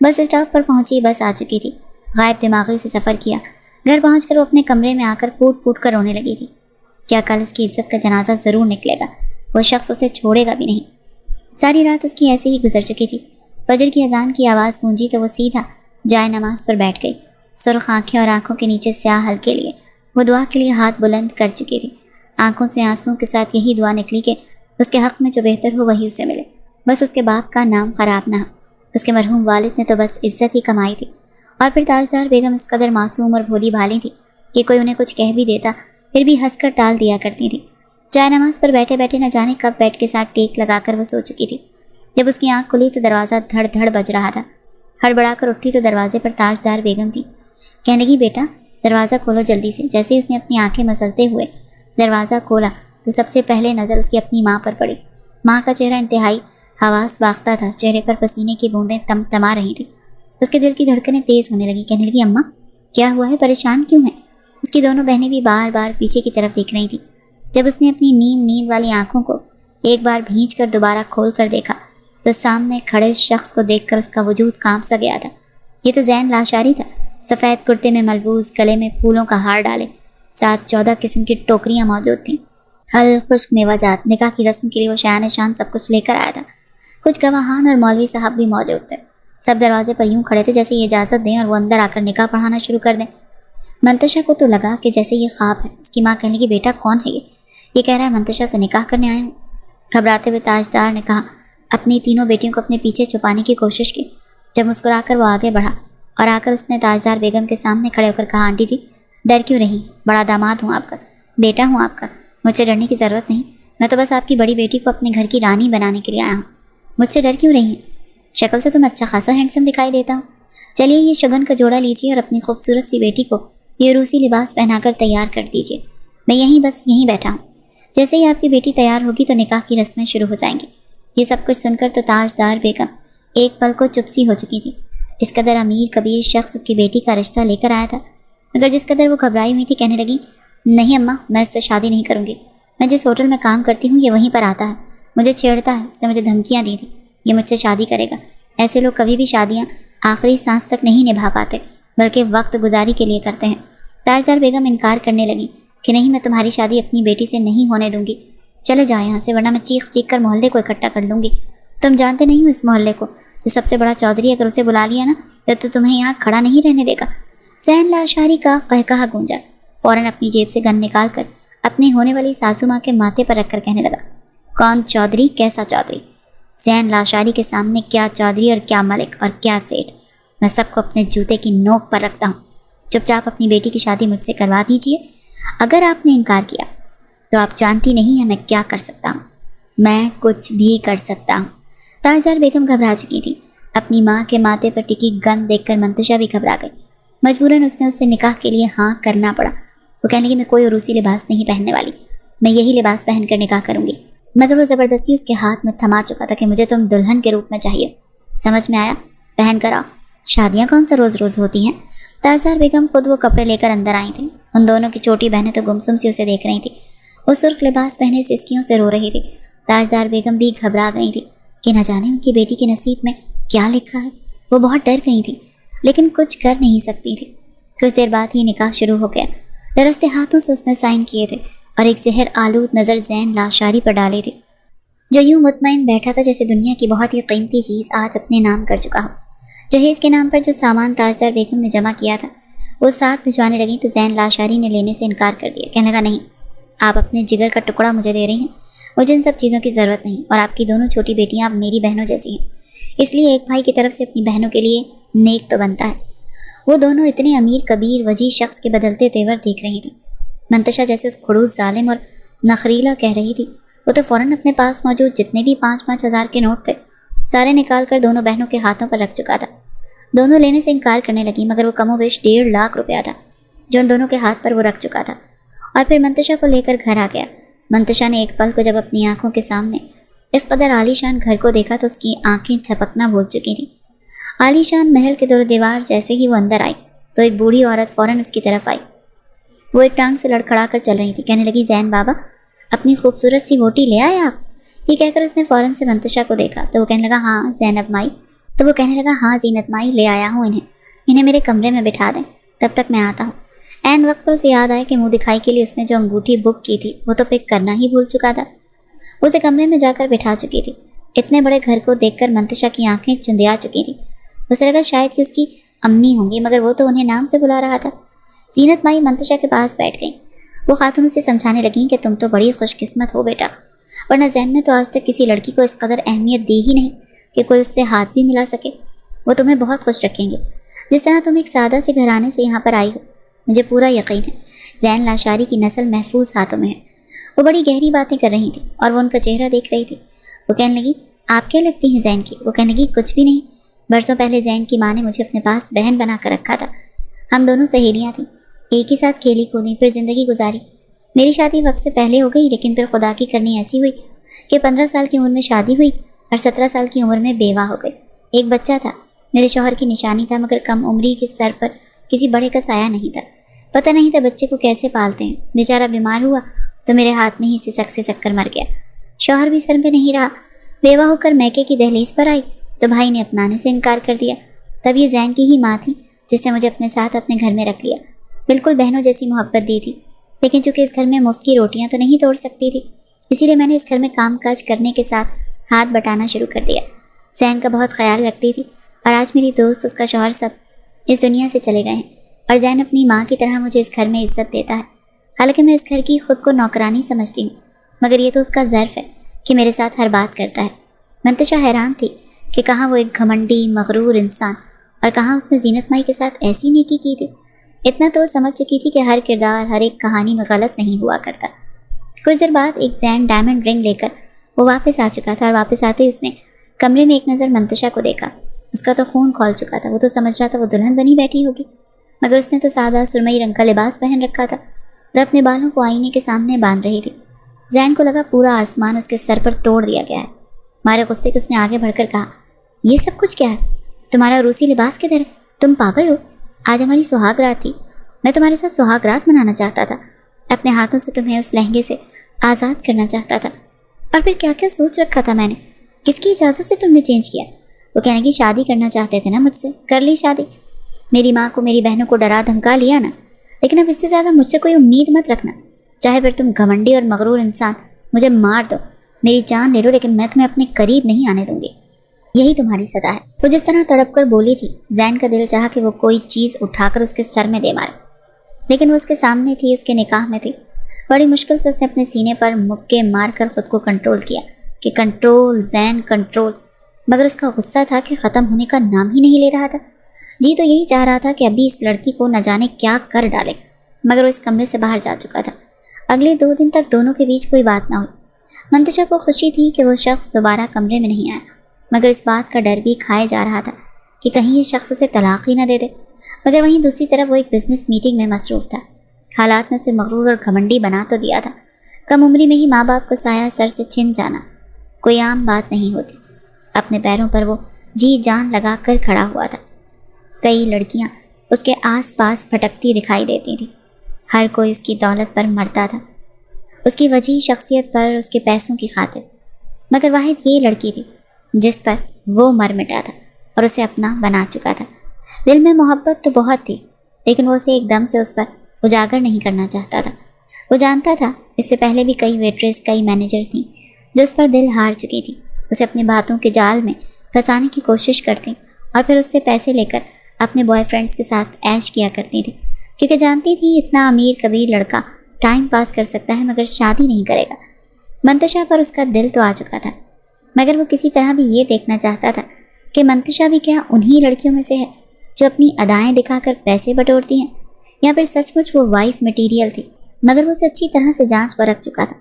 بس اسٹاپ پر پہنچی، بس آ چکی تھی۔ غائب دماغی سے سفر کیا۔ گھر پہنچ کر وہ اپنے کمرے میں آ کر پوٹ پوٹ کر رونے لگی تھی۔ کیا کل اس کی عزت کا جنازہ ضرور نکلے گا، وہ شخص اسے چھوڑے گا بھی نہیں۔ ساری رات اس کی ایسے ہی گزر چکی تھی۔ فجر کی اذان کی آواز گونجی تو وہ سیدھا جائے نماز پر بیٹھ گئی۔ سرخ آنکھیں اور آنکھوں کے نیچے سیاہ حلقے لیے وہ دعا کے لیے ہاتھ بلند کر چکی تھی۔ آنکھوں سے آنسوں کے ساتھ یہی دعا نکلی کہ اس کے حق میں جو بہتر ہو وہی اسے ملے۔ بس اس کے باپ کا نام خراب نہ ہو۔ اس کے مرحوم والد نے تو بس عزت ہی کمائی تھی، اور پھر تاجدار بیگم اس قدر معصوم اور بھولی بھالی تھی کہ کوئی انہیں کچھ کہہ بھی دیتا پھر بھی ہنس کر ٹال دیا کرتی تھی۔ جائے نماز پر بیٹھے بیٹھے نہ جانے کب بیڈ کے ساتھ ٹیک لگا کر وہ سو چکی تھی۔ جب اس کی آنکھ کھلی تو دروازہ دھڑ دھڑ بج رہا تھا۔ ہڑبڑا کر اٹھی تو دروازے پر تاجدار بیگم تھی۔ کہنے لگی، بیٹا دروازہ کھولو جلدی سے۔ جیسے اس نے اپنی آنکھیں مسلتے ہوئے دروازہ کھولا تو سب سے پہلے نظر اس کی اپنی ماں پر پڑی۔ ماں کا چہرہ انتہائی حواس باختہ تھا، چہرے پر پسینے کی بوندیں تما رہی تھیں۔ اس کے دل کی دھڑکنیں تیز ہونے لگیں۔ کہنے لگی، اماں کیا ہوا ہے، پریشان کیوں ہیں؟ اس کی دونوں بہنیں بھی بار بار پیچھے کی طرف دیکھ رہی تھیں۔ جب اس نے اپنی نیند والی آنکھوں کو ایک بار بھینچ کر دوبارہ کھول کر دیکھا تو سامنے کھڑے شخص کو دیکھ کر اس کا وجود کانپ سا گیا تھا۔ یہ تو زین لاشاری تھا۔ سفید کرتے میں ملبوس، گلے میں پھولوں کا ہار ڈالے، ساتھ 14 قسم کی ٹوکریاں موجود تھیں۔ پھل، خشک میوہ جات، نکاح کی رسم کے لیے وہ شایان شان سب کچھ لے کر آیا تھا۔ کچھ گواہان اور مولوی صاحب بھی موجود تھے۔ سب دروازے پر یوں کھڑے تھے جیسے یہ اجازت دیں اور وہ اندر آ کر نکاح پڑھانا شروع کر دیں۔ منتشا کو تو لگا کہ جیسے یہ خواب ہے۔ اس کی ماں کہنے لگی، بیٹا کون ہے یہ کہہ رہا ہے منتشا سے نکاح کرنے آئے ہوں۔ گھبراتے ہوئے تاجدار نے کہا، اپنی تینوں بیٹیوں کو اپنے پیچھے چھپانے کی کوشش کی۔ جب مسکرا کر وہ آگے بڑھا اور آ کر اس نے تاجدار بیگم کے سامنے کھڑے ہو کر کہا، آنٹی جی ڈر کیوں رہی؟ بڑا داماد ہوں آپ کا، بیٹا ہوں آپ کا، مجھ سے ڈرنے کی ضرورت نہیں۔ میں تو بس آپ کی بڑی بیٹی کو اپنے گھر کی رانی بنانے کے لیے آیا ہوں۔ مجھ سے ڈر کیوں رہی ہیں؟ شکل سے تو میں اچھا خاصا ہینڈسم دکھائی دیتا ہوں۔ چلیے یہ شگن کا جوڑا لیجیے اور اپنی خوبصورت سی بیٹی کو یہ روسی لباس پہنا کر تیار کر دیجیے۔ میں یہیں بیٹھا ہوں۔ جیسے ہی آپ کی بیٹی تیار ہوگی تو نکاح کی رسمیں شروع ہو جائیں گی۔ یہ سب کچھ سن کر تو تاجدار بیگم ایک پل کو چپ سی ہو چکی تھی۔ اس قدر امیر کبیر شخص اس کی بیٹی کا رشتہ لے کر آیا تھا، مگر جس قدر وہ گھبرائی ہوئی تھی کہنے لگی، نہیں اماں میں اس سے شادی نہیں کروں گی۔ میں جس ہوٹل میں کام کرتی ہوں یہ وہیں پر آتا ہے، مجھے چھیڑتا ہے، اس نے مجھے دھمکیاں دی تھی، یہ مجھ سے شادی کرے گا۔ ایسے لوگ کبھی بھی شادیاں آخری سانس تک نہیں نبھا پاتے، بلکہ وقت گزاری کے لیے کرتے ہیں۔ تاجدار بیگم انکار کرنے لگی کہ نہیں، میں تمہاری شادی اپنی بیٹی سے نہیں ہونے دوں گی۔ چلے جاؤ یہاں سے، ورنہ میں چیخ چیخ کر محلے کو اکٹھا کر لوں گی۔ تم جانتے نہیں ہو اس محلے کو، جو سب سے بڑا چودھری اگر اسے بلا لیا نا تو تمہیں یہاں کھڑا نہیں رہنے دے گا۔ زین لاشاری کا قہقہا گونجا۔ فوراً اپنی جیب سے گن نکال کر اپنے ہونے والی ساسو ماں کے ماتھے پر رکھ کر کہنے لگا، کون چودھری، کیسا چودھری؟ زین لاشاری کے سامنے کیا چودھری اور کیا ملک اور کیا سیٹھ، میں سب کو اپنے جوتے کی نوک پر رکھتا ہوں۔ چپ چاپ اپنی بیٹی کی شادی مجھ سے کروا دیجیے۔ اگر آپ نے انکار کیا تو آپ جانتی نہیں ہیں میں کیا کر سکتا ہوں، میں کچھ بھی کر سکتا ہوں۔ تاجدار بیگم گھبرا چکی تھی۔ اپنی ماں کے ماتھے پر ٹکی گن دیکھ کر منتشا بھی گھبرا گئی۔ مجبوراً اس نے اس سے نکاح کے لیے ہاں کرنا پڑا۔ وہ کہنے لگی، میں کوئی عروسی لباس نہیں پہننے والی، میں یہی لباس پہن کر نکاح کروں گی۔ مگر وہ زبردستی اس کے ہاتھ میں تھما چکا تھا کہ مجھے تم دلہن کے روپ میں چاہیے، سمجھ میں آیا؟ پہن کر آؤ، شادیاں کون سا روز روز ہوتی ہیں۔ تاجدار بیگم خود وہ کپڑے لے کر اندر آئی تھیں۔ ان دونوں کی چھوٹی بہنیں تو گمسم سی اسے دیکھ رہی تھیں۔ وہ سرخ لباس پہنے سسکیوں سے رو رہی تھی۔ تاجدار بیگم بھی گھبرا گئی تھی کہ نہ جانے ان کی بیٹی کے نصیب میں کیا لکھا ہے۔ وہ بہت ڈر گئی تھی، لیکن کچھ کر نہیں سکتی تھی۔ کچھ دیر بعد ہی نکاح شروع ہو گیا۔ درستے ہاتھوں سے اس نے سائن کیے تھے اور ایک زہر آلود نظر زین لاشاری پر ڈالی تھی، جو یوں مطمئن بیٹھا تھا جیسے دنیا کی بہت ہی قیمتی چیز آج اپنے نام کر چکا ہو۔ جہیز کے نام پر جو سامان تاجدار بیگم نے جمع کیا تھا وہ ساتھ بھجوانے لگی تو زین لاشاری نے لینے سے انکار کر دیا۔ کہنے لگا، نہیں، آپ اپنے جگر کا ٹکڑا مجھے دے رہی ہیں، مجھے ان سب چیزوں کی ضرورت نہیں، اور آپ کی دونوں چھوٹی بیٹیاں اب میری بہنوں جیسی ہیں، اس لیے ایک بھائی کی طرف سے اپنی بہنوں کے لیے نیک تو بنتا ہے۔ وہ دونوں اتنے امیر کبیر وجیح شخص کے بدلتے تیور دیکھ رہی تھی۔ منتشا جیسے اس کھڑوس ظالم اور نخریلا کہہ رہی تھی، وہ تو فوراً اپنے پاس موجود جتنے بھی 5,000 کے نوٹ تھے سارے نکال کر دونوں بہنوں کے ہاتھوں پر رکھ چکا تھا۔ دونوں لینے سے انکار کرنے لگی، مگر وہ کم و بیش 1.5 لاکھ روپیہ تھا جو ان دونوں کے ہاتھ پر وہ رکھ چکا تھا، اور پھر منتشا کو لے کر گھر آ گیا۔ منتشا نے ایک پل کو جب اپنی آنکھوں کے سامنے اس قدر عالی شان گھر کو دیکھا تو اس کی آنکھیں چھپکنا بھول چکی تھیں۔ عالی شان محل کے دور دیوار جیسے ہی وہ اندر آئی تو ایک بوڑھی عورت فوراً اس کی طرف آئی۔ وہ ایک ٹانگ سے لڑکھڑا کر چل رہی تھی، کہنے لگی، زین بابا اپنی خوبصورت سی ووٹی لے آئے آپ؟ یہ کہہ کر اس نے فوراً سے منتشا کو دیکھا تو وہ کہنے لگا، ہاں زینب مائی زینت مائی لے آیا ہوں، انہیں میرے کمرے میں بٹھا دیں، تب تک میں آتا ہوں۔ عین وقت پر اسے یاد آیا کہ منہ دکھائی کے لیے اس نے جو انگوٹھی بک کی تھی وہ تو پک کرنا ہی بھول چکا تھا۔ اسے کمرے میں جا کر بٹھا چکی تھی۔ اتنے بڑے گھر کو دیکھ کر منتشا کی آنکھیں چندیا چکی تھیں۔ اسے لگا شاید کہ اس کی امی ہوں گی، مگر وہ تو انہیں نام سے بلا رہا تھا۔ زینت مائی منتشا کے پاس بیٹھ گئیں۔ وہ خاتون اسے سمجھانے لگیں کہ تم تو بڑی خوش قسمت ہو بیٹا، ورنہ زین نے تو آج تک کسی لڑکی کو اس قدر اہمیت دی ہی نہیں کہ کوئی اس سے ہاتھ بھی ملا سکے۔ وہ تمہیں بہت خوش رکھیں گے، جس طرح تم ایک سادہ سے گھرانے سے یہاں پر آئی ہو۔ مجھے پورا یقین ہے زین لاشاری کی نسل محفوظ ہاتھوں میں ہے۔ وہ بڑی گہری باتیں کر رہی تھی اور وہ ان کا چہرہ دیکھ رہی تھی۔ وہ کہنے لگی، آپ کیا لگتی ہیں زین کی؟ وہ کہنے لگی، کچھ بھی نہیں، برسوں پہلے زین کی ماں نے مجھے اپنے پاس بہن بنا کر رکھا تھا۔ ہم دونوں سہیلیاں تھیں، ایک ہی ساتھ کھیلی کودیں، پھر زندگی گزاری۔ میری شادی وقت سے پہلے ہو گئی، لیکن پھر خدا کی کرنی ایسی ہوئی کہ 15 سال کی عمر میں شادی ہوئی اور 17 سال کی عمر میں بیوہ ہو گئی۔ ایک بچہ تھا، میرے شوہر کی نشانی تھا، مگر کم عمری کے سر پر کسی بڑے کا سایہ نہیں تھا۔ پتہ نہیں تھا بچے کو کیسے پالتے ہیں۔ بیچارہ بیمار ہوا تو میرے ہاتھ میں ہی سسک سے مر گیا۔ شوہر بھی سر پہ نہیں رہا، بیوہ ہو کر میکے کی دہلیز پر آئی تو بھائی نے اپنانے سے انکار کر دیا۔ تب یہ زین کی ہی ماں تھی جس نے مجھے اپنے ساتھ اپنے گھر میں رکھ لیا، بالکل بہنوں جیسی محبت دی تھی۔ لیکن چونکہ اس گھر میں مفت کی روٹیاں تو نہیں توڑ سکتی تھی، اسی لیے میں نے اس گھر میں کام کاج کرنے کے ساتھ ہاتھ بٹانا شروع کر دیا۔ زین کا بہت خیال رکھتی تھی، اور آج میری دوست، اس کا شوہر، سب اس دنیا سے چلے گئے ہیں، اور زین اپنی ماں کی طرح مجھے اس گھر میں عزت دیتا ہے۔ حالانکہ میں اس گھر کی خود کو نوکرانی سمجھتی ہوں، مگر یہ تو اس کا ظرف ہے کہ میرے ساتھ ہر بات کرتا ہے۔ منتشا حیران تھی کہ کہاں وہ ایک گھمنڈی مغرور انسان اور کہاں اس نے زینت مائی کے ساتھ ایسی نیکی کی تھی۔ اتنا تو وہ سمجھ چکی تھی کہ ہر کردار ہر ایک کہانی میں غلط نہیں ہوا کرتا۔ کچھ دیر بعد ایک زین ڈائمنڈ رنگ لے کر وہ واپس آ چکا تھا، اور واپس آتے اس نے کمرے میں ایک نظر منتشا کو دیکھا۔ اس کا تو خون کھول چکا تھا، وہ تو سمجھ رہا تھا وہ دلہن بنی بیٹھی ہوگی، مگر اس نے تو سادہ سرمئی رنگ کا لباس پہن رکھا تھا اور اپنے بالوں کو آئینے کے سامنے باندھ رہی تھی۔ زین کو لگا پورا آسمان اس کے سر پر توڑ دیا گیا ہے۔ مارے غصے کے اس نے آگے بڑھ کر کہا، یہ سب کچھ کیا ہے؟ تمہارا روسی لباس کدھر ہے؟ تم پاگل ہو؟ آج ہماری سہاگ رات تھی، میں تمہارے ساتھ سہاگ رات منانا چاہتا تھا، اپنے ہاتھوں سے تمہیں اس لہنگے سے آزاد کرنا چاہتا تھا، اور پھر کیا کیا سوچ رکھا تھا میں نے۔ کس کی اجازت سے تم نے چینج کیا؟ وہ کہنے کی، شادی کرنا چاہتے تھے نا مجھ سے، کر لی شادی۔ میری ماں کو میری بہنوں کو ڈرا دھمکا لیا نا، لیکن اب اس سے زیادہ مجھ سے کوئی امید مت رکھنا، چاہے پھر تم گھمنڈی اور مغرور انسان مجھے مار دو، میری جان لے لو، لیکن میں تمہیں اپنے قریب نہیں آنے دوں گی، یہی تمہاری سزا ہے۔ وہ جس طرح تڑپ کر بولی تھی، زین کا دل چاہا کہ وہ کوئی چیز اٹھا کر اس کے سر میں دے مارے، لیکن وہ اس کے سامنے تھی، اس کے نکاح میں تھی۔ بڑی مشکل سے اس نے اپنے سینے پر مکے مار کر خود کو کنٹرول کیا کہ کنٹرول زین کنٹرول، مگر اس کا غصہ تھا کہ ختم ہونے کا نام ہی نہیں لے رہا تھا۔ جی تو یہی چاہ رہا تھا کہ ابھی اس لڑکی کو نہ جانے کیا کر ڈالے، مگر وہ اس کمرے سے باہر جا چکا تھا۔ اگلے 2 دن تک دونوں کے بیچ کوئی بات نہ ہوئی۔ منتشا کو خوشی تھی کہ وہ شخص دوبارہ کمرے میں نہیں آیا، مگر اس بات کا ڈر بھی کھائے جا رہا تھا کہ کہیں یہ شخص اسے طلاق ہی نہ دے دے۔ مگر وہیں دوسری طرف وہ ایک بزنس میٹنگ میں مصروف تھا۔ حالات نے اسے مغرور اور گھمنڈی بنا تو دیا تھا، کم عمری میں ہی ماں باپ کا سایہ سر سے چھن جانا کوئی عام بات نہیں ہوتی۔ اپنے پیروں پر وہ جی جان لگا کر کھڑا ہوا تھا۔ کئی لڑکیاں اس کے آس پاس بھٹکتی دکھائی دیتی تھیں، ہر کوئی اس کی دولت پر مرتا تھا، اس کی وجیح شخصیت پر، اس کے پیسوں کی خاطر، مگر واحد یہ لڑکی تھی جس پر وہ مر مٹا تھا اور اسے اپنا بنا چکا تھا۔ دل میں محبت تو بہت تھی، لیکن وہ اسے ایک دم سے اس پر اجاگر نہیں کرنا چاہتا تھا۔ وہ جانتا تھا اس سے پہلے بھی کئی ویٹریس، کئی مینیجر تھیں جو اس پر دل ہار چکی تھی، اسے اپنے باتوں کے جال میں پھنسانے کی کوشش کرتی اور پھر اس سے پیسے لے کر اپنے بوائے فرینڈس کے ساتھ عیش کیا کرتی تھی، کیونکہ جانتی تھی اتنا امیر کبیر لڑکا ٹائم پاس کر سکتا ہے مگر شادی نہیں کرے گا۔ منتشا پر اس کا دل تو آ چکا تھا، مگر وہ کسی طرح بھی یہ دیکھنا چاہتا تھا کہ منتشا بھی کیا انہی لڑکیوں میں سے ہے جو اپنی ادائیں دکھا کر پیسے بٹورتی ہیں، یا پھر سچ مچ وہ وائف مٹیریل تھی مگر وہ اسے اچھی طرح سے جانچ پرکھ چکا تھا؟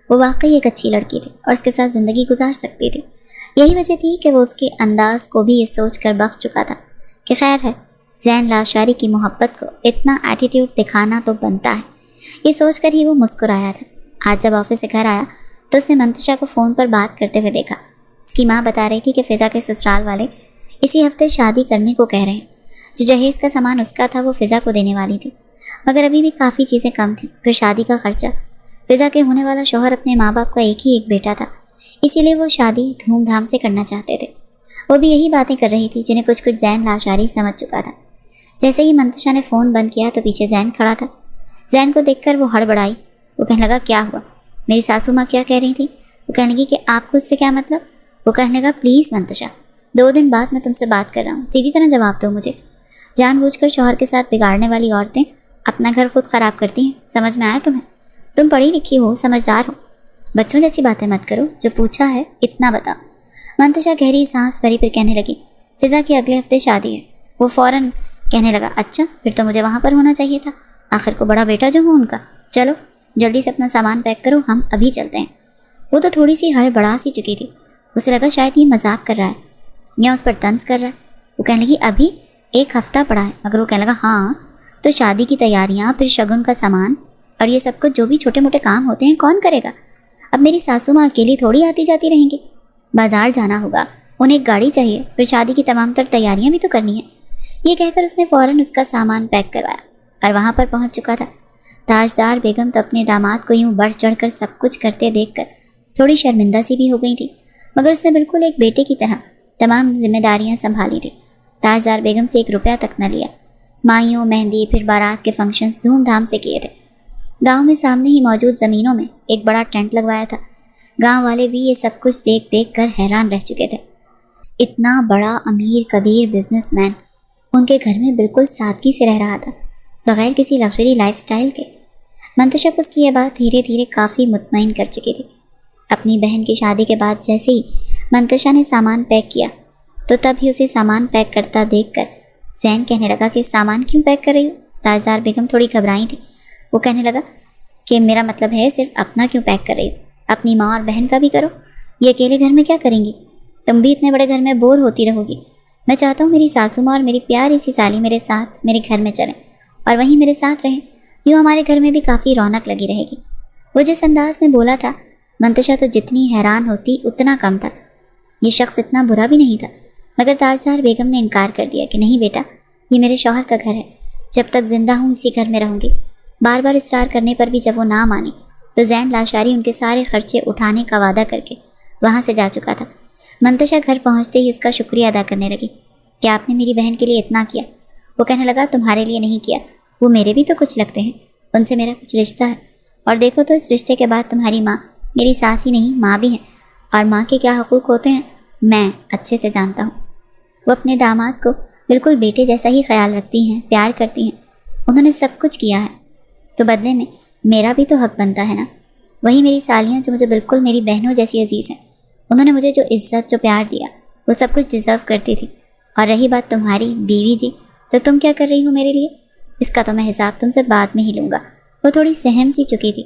وہ واقعی ایک اچھی لڑکی تھی اور اس کے ساتھ زندگی گزار سکتی تھی۔ یہی وجہ تھی کہ وہ اس کے انداز کو بھی یہ سوچ کر بخش چکا تھا کہ خیر ہے، زین لاشاری کی محبت کو اتنا ایٹیٹیوڈ دکھانا تو بنتا ہے۔ یہ سوچ کر ہی وہ مسکرایا تھا۔ آج جب آفس سے گھر آیا تو اس نے منتشا کو فون پر بات کرتے ہوئے دیکھا۔ اس کی ماں بتا رہی تھی کہ فضا کے سسرال والے اسی ہفتے شادی کرنے کو کہہ رہے ہیں۔ جو جہیز کا سامان اس کا تھا وہ فضا کو دینے والی تھی، مگر ابھی بھی کافی چیزیں کم تھیں۔ پھر شادی کا خرچہ، فضا کے ہونے والا شوہر اپنے ماں باپ کا ایک بیٹا تھا، اسی لیے وہ شادی دھوم دھام سے کرنا چاہتے تھے۔ وہ بھی یہی باتیں کر رہی تھی جنہیں کچھ زین لاشاری سمجھ چکا تھا۔ جیسے ہی منتشا نے فون بند کیا تو پیچھے زین کھڑا تھا۔ زین کو دیکھ کر وہ ہڑبڑائی۔ وہ کہنے لگا کیا ہوا؟ میری ساسو ماں کیا کہہ رہی تھی؟ وہ کہنے لگی کہ آپ کو اس سے کیا مطلب؟ وہ کہنے لگا پلیز منتشا، 2 دن بعد میں تم سے بات کر رہا ہوں، سیدھی طرح جواب دو مجھے۔ جان بوجھ کر شوہر کے ساتھ بگاڑنے والی عورتیں اپنا گھر خود خراب کرتی ہیں، سمجھ میں آیا تمہیں؟ تم پڑھی لکھی ہو، سمجھدار ہو، بچوں جیسی باتیں مت کرو، جو پوچھا ہے اتنا بتا۔ منتشا گہری سانس بھری، پھر کہنے لگی فضا کی اگلے ہفتے شادی ہے۔ وہ فوراً کہنے لگا اچھا، پھر تو مجھے وہاں پر ہونا چاہیے تھا، آخر کو بڑا بیٹا جو ہوں ان کا۔ چلو جلدی سے اپنا سامان پیک کرو، ہم ابھی چلتے ہیں۔ وہ تو تھوڑی سی ہڑبڑا سی چکی تھی، اسے لگا شاید یہ مذاق کر رہا ہے یا اس پر طنز کر رہا ہے۔ وہ کہنے لگی ابھی 1 ہفتہ پڑا ہے، مگر وہ کہنے لگا ہاں تو شادی کی تیاریاں، پھر شگن کا سامان اور یہ سب کچھ جو بھی چھوٹے موٹے کام ہوتے ہیں کون کرے گا؟ اب میری ساسو ماں اکیلی تھوڑی آتی جاتی رہیں گی، بازار جانا ہوگا، انہیں ایک گاڑی چاہیے، پھر شادی کی تمام تر تیاریاں بھی تو کرنی ہیں۔ یہ کہہ کر اس نے فوراً اس کا سامان پیک کروایا اور وہاں پر پہنچ چکا تھا۔ تاجدار بیگم تو اپنے داماد کو یوں بڑھ چڑھ کر سب کچھ کرتے دیکھ کر تھوڑی شرمندہ سی بھی ہو گئی تھی، مگر اس نے بالکل ایک بیٹے کی طرح تمام ذمہ داریاں سنبھالی تھی۔ تاجدار بیگم سے 1 روپیہ تک نہ لیا۔ مائیوں، مہندی، پھر بارات کے فنکشنز دھوم دھام سے کیے تھے۔ گاؤں میں سامنے ہی موجود زمینوں میں ایک بڑا ٹینٹ لگوایا تھا۔ گاؤں والے بھی یہ سب کچھ دیکھ دیکھ کر حیران رہ چکے تھے۔ اتنا بڑا امیر کبیر بزنس مین ان کے گھر میں بالکل سادگی سے رہ رہا تھا، بغیر کسی لگژری لائف سٹائل کے۔ منتشا اس کی یہ بات دھیرے دھیرے کافی مطمئن کر چکی تھی۔ اپنی بہن کی شادی کے بعد جیسے ہی منتشا نے سامان پیک کیا تو تب ہی اسے سامان پیک کرتا دیکھ کر زین کہنے لگا کہ سامان کیوں پیک کر رہی ہو؟ تاجدار بیگم تھوڑی گھبرائی تھی۔ وہ کہنے لگا کہ میرا مطلب ہے صرف اپنا کیوں پیک کر رہی ہو، اپنی ماں اور بہن کا بھی کرو، یہ اکیلے گھر میں کیا کریں گی؟ تم بھی اتنے بڑے گھر میں بور ہوتی رہو گی۔ میں چاہتا ہوں میری ساسو ماں اور میری پیاری سی سالی میرے ساتھ میرے گھر میں چلیں اور وہیں میرے ساتھ رہیں، یوں ہمارے گھر میں بھی کافی رونق لگی رہے گی۔ وہ جس انداز میں بولا تھا، منتشا تو جتنی حیران ہوتی اتنا کم تھا۔ یہ شخص اتنا برا بھی نہیں تھا، مگر تاجدار بیگم نے انکار کر دیا کہ نہیں بیٹا، یہ میرے شوہر کا گھر ہے، جب تک زندہ ہوں اسی گھر میں رہوں گی۔ بار بار اصرار کرنے پر بھی جب وہ نہ مانی تو زین لاشاری ان کے سارے خرچے اٹھانے کا وعدہ کر کے وہاں سے جا چکا تھا۔ منتشا گھر پہنچتے ہی اس کا شکریہ ادا کرنے لگی کہ آپ نے میری بہن کے لیے اتنا کیا۔ وہ کہنے لگا تمہارے لیے نہیں کیا، وہ میرے بھی تو کچھ لگتے ہیں، ان سے میرا کچھ رشتہ ہے، اور دیکھو تو اس رشتے کے بعد تمہاری ماں میری ساس ہی نہیں ماں بھی ہیں، اور ماں کے کیا حقوق ہوتے ہیں میں اچھے سے جانتا ہوں۔ وہ اپنے داماد کو بالکل بیٹے جیسا ہی خیال رکھتی ہیں، پیار کرتی ہیں، انہوں نے سب کچھ کیا ہے تو بدلے میں میرا بھی تو حق بنتا ہے نا۔ وہی میری سالیاں جو مجھے بالکل میری بہنوں جیسی عزیز ہیں، انہوں نے مجھے جو عزت جو پیار دیا وہ سب کچھ ڈیزرو کرتی تھی۔ اور رہی بات تمہاری بیوی جی، تو تم کیا کر رہی ہو میرے لیے، اس کا تو میں حساب تم سے بعد میں ہی لوں گا۔ وہ تھوڑی سہم سی چکی تھی،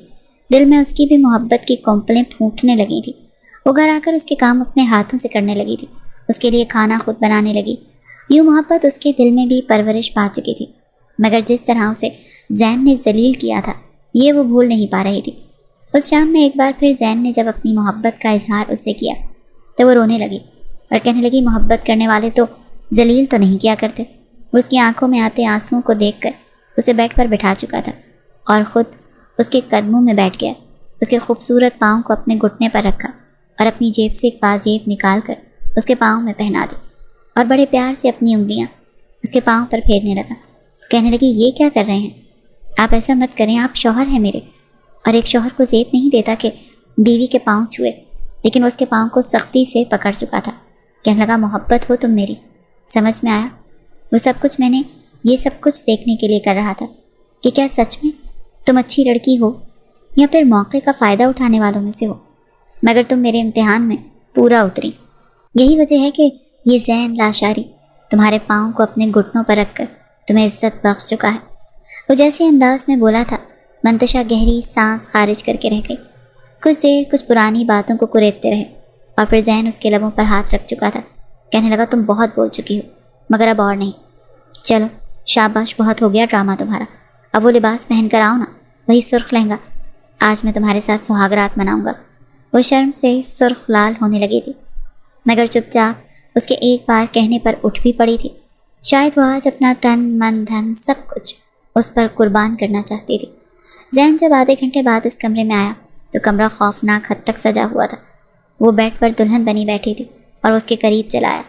دل میں اس کی بھی محبت کی کونپلیں پھوٹنے لگی تھی۔ وہ گھر آ کر اس کے کام اپنے ہاتھوں سے کرنے لگی تھی، اس کے لیے کھانا خود بنانے لگی۔ یوں محبت اس کے دل میں بھی پرورش پا چکی تھی، مگر جس طرح اسے زین نے ذلیل کیا تھا یہ وہ بھول نہیں پا رہی تھی۔ اس شام میں ایک بار پھر زین نے جب اپنی محبت کا اظہار اس سے کیا تو وہ رونے لگی اور کہنے لگی محبت کرنے والے تو ذلیل تو نہیں کیا کرتے۔ وہ اس کی آنکھوں میں آتے آنسوؤں کو دیکھ کر اسے بیڈ پر بٹھا چکا تھا اور خود اس کے قدموں میں بیٹھ گیا، اس کے خوبصورت پاؤں کو اپنے گھٹنے پر رکھا اور اپنی جیب سے ایک پازیب نکال کر اس کے پاؤں میں پہنا دی اور بڑے پیار سے اپنی انگلیاں اس کے پاؤں پر پھیرنے لگا۔ کہنے لگی یہ کیا کر رہے ہیں آپ، ایسا مت کریں، آپ شوہر ہیں میرے، اور ایک شوہر کو زیب نہیں دیتا کہ بیوی کے پاؤں چھوئے، لیکن وہ اس کے پاؤں کو سختی سے پکڑ چکا تھا۔ کہنے لگا محبت ہو تم میری، سمجھ میں آیا؟ وہ سب کچھ میں نے یہ سب کچھ دیکھنے کے لیے کر رہا تھا کہ کیا سچ میں تم اچھی لڑکی ہو یا پھر موقع کا فائدہ اٹھانے والوں میں سے ہو، مگر تم میرے امتحان میں پورا اتری۔ یہی وجہ ہے کہ یہ زین لاشاری تمہارے پاؤں کو اپنے گھٹنوں پر رکھ کر تمہیں عزت بخش چکا ہے۔ وہ جیسے انداز میں بولا تھا، منتشا گہری سانس خارج کر کے رہ گئی۔ کچھ دیر کچھ پرانی باتوں کو کریدتے رہے اور پھر ذہن اس کے لبوں پر ہاتھ رکھ چکا تھا۔ کہنے لگا، تم بہت بول چکی ہو، مگر اب اور نہیں۔ چلو شاباش، بہت ہو گیا ڈرامہ تمہارا، اب وہ لباس پہن کر آؤ نا، وہی سرخ لہنگا۔ آج میں تمہارے ساتھ سہاگ رات مناؤں گا۔ وہ شرم سے سرخ لال ہونے لگی تھی، مگر چپ چاپ اس کے ایک بار کہنے پر اٹھ بھی پڑی تھی۔ شاید وہ آج اپنا تن من دھن سب کچھ اس پر قربان کرنا چاہتی تھی۔ زین جب آدھے گھنٹے بعد اس کمرے میں آیا تو کمرہ خوفناک حد تک سجا ہوا تھا۔ وہ بیڈ پر دلہن بنی بیٹھی تھی اور اس کے قریب چلا آیا۔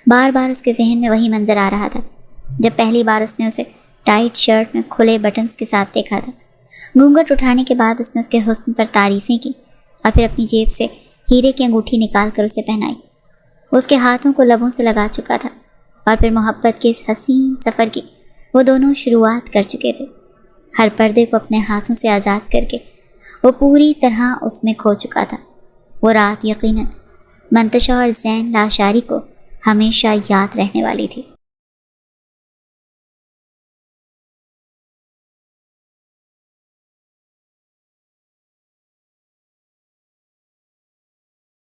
بار بار اس کے ذہن میں وہی منظر آ رہا تھا جب پہلی بار اس نے اسے ٹائٹ شرٹ میں کھلے بٹنز کے ساتھ دیکھا تھا۔ گھونگھٹ اٹھانے کے بعد اس نے اس کے حسن پر تعریفیں کی اور پھر اپنی جیب سے ہیرے کی انگوٹھی نکال کر اسے پہنائی۔ وہ اس کے ہاتھوں کو لبوں سے لگا چکا تھا اور پھر محبت کے اس حسین سفر کی وہ دونوں شروعات کر چکے تھے۔ ہر پردے کو اپنے ہاتھوں سے آزاد کر کے وہ پوری طرح اس میں کھو چکا تھا۔ وہ رات یقیناً منتشا اور زین لاشاری کو ہمیشہ یاد رہنے والی تھی۔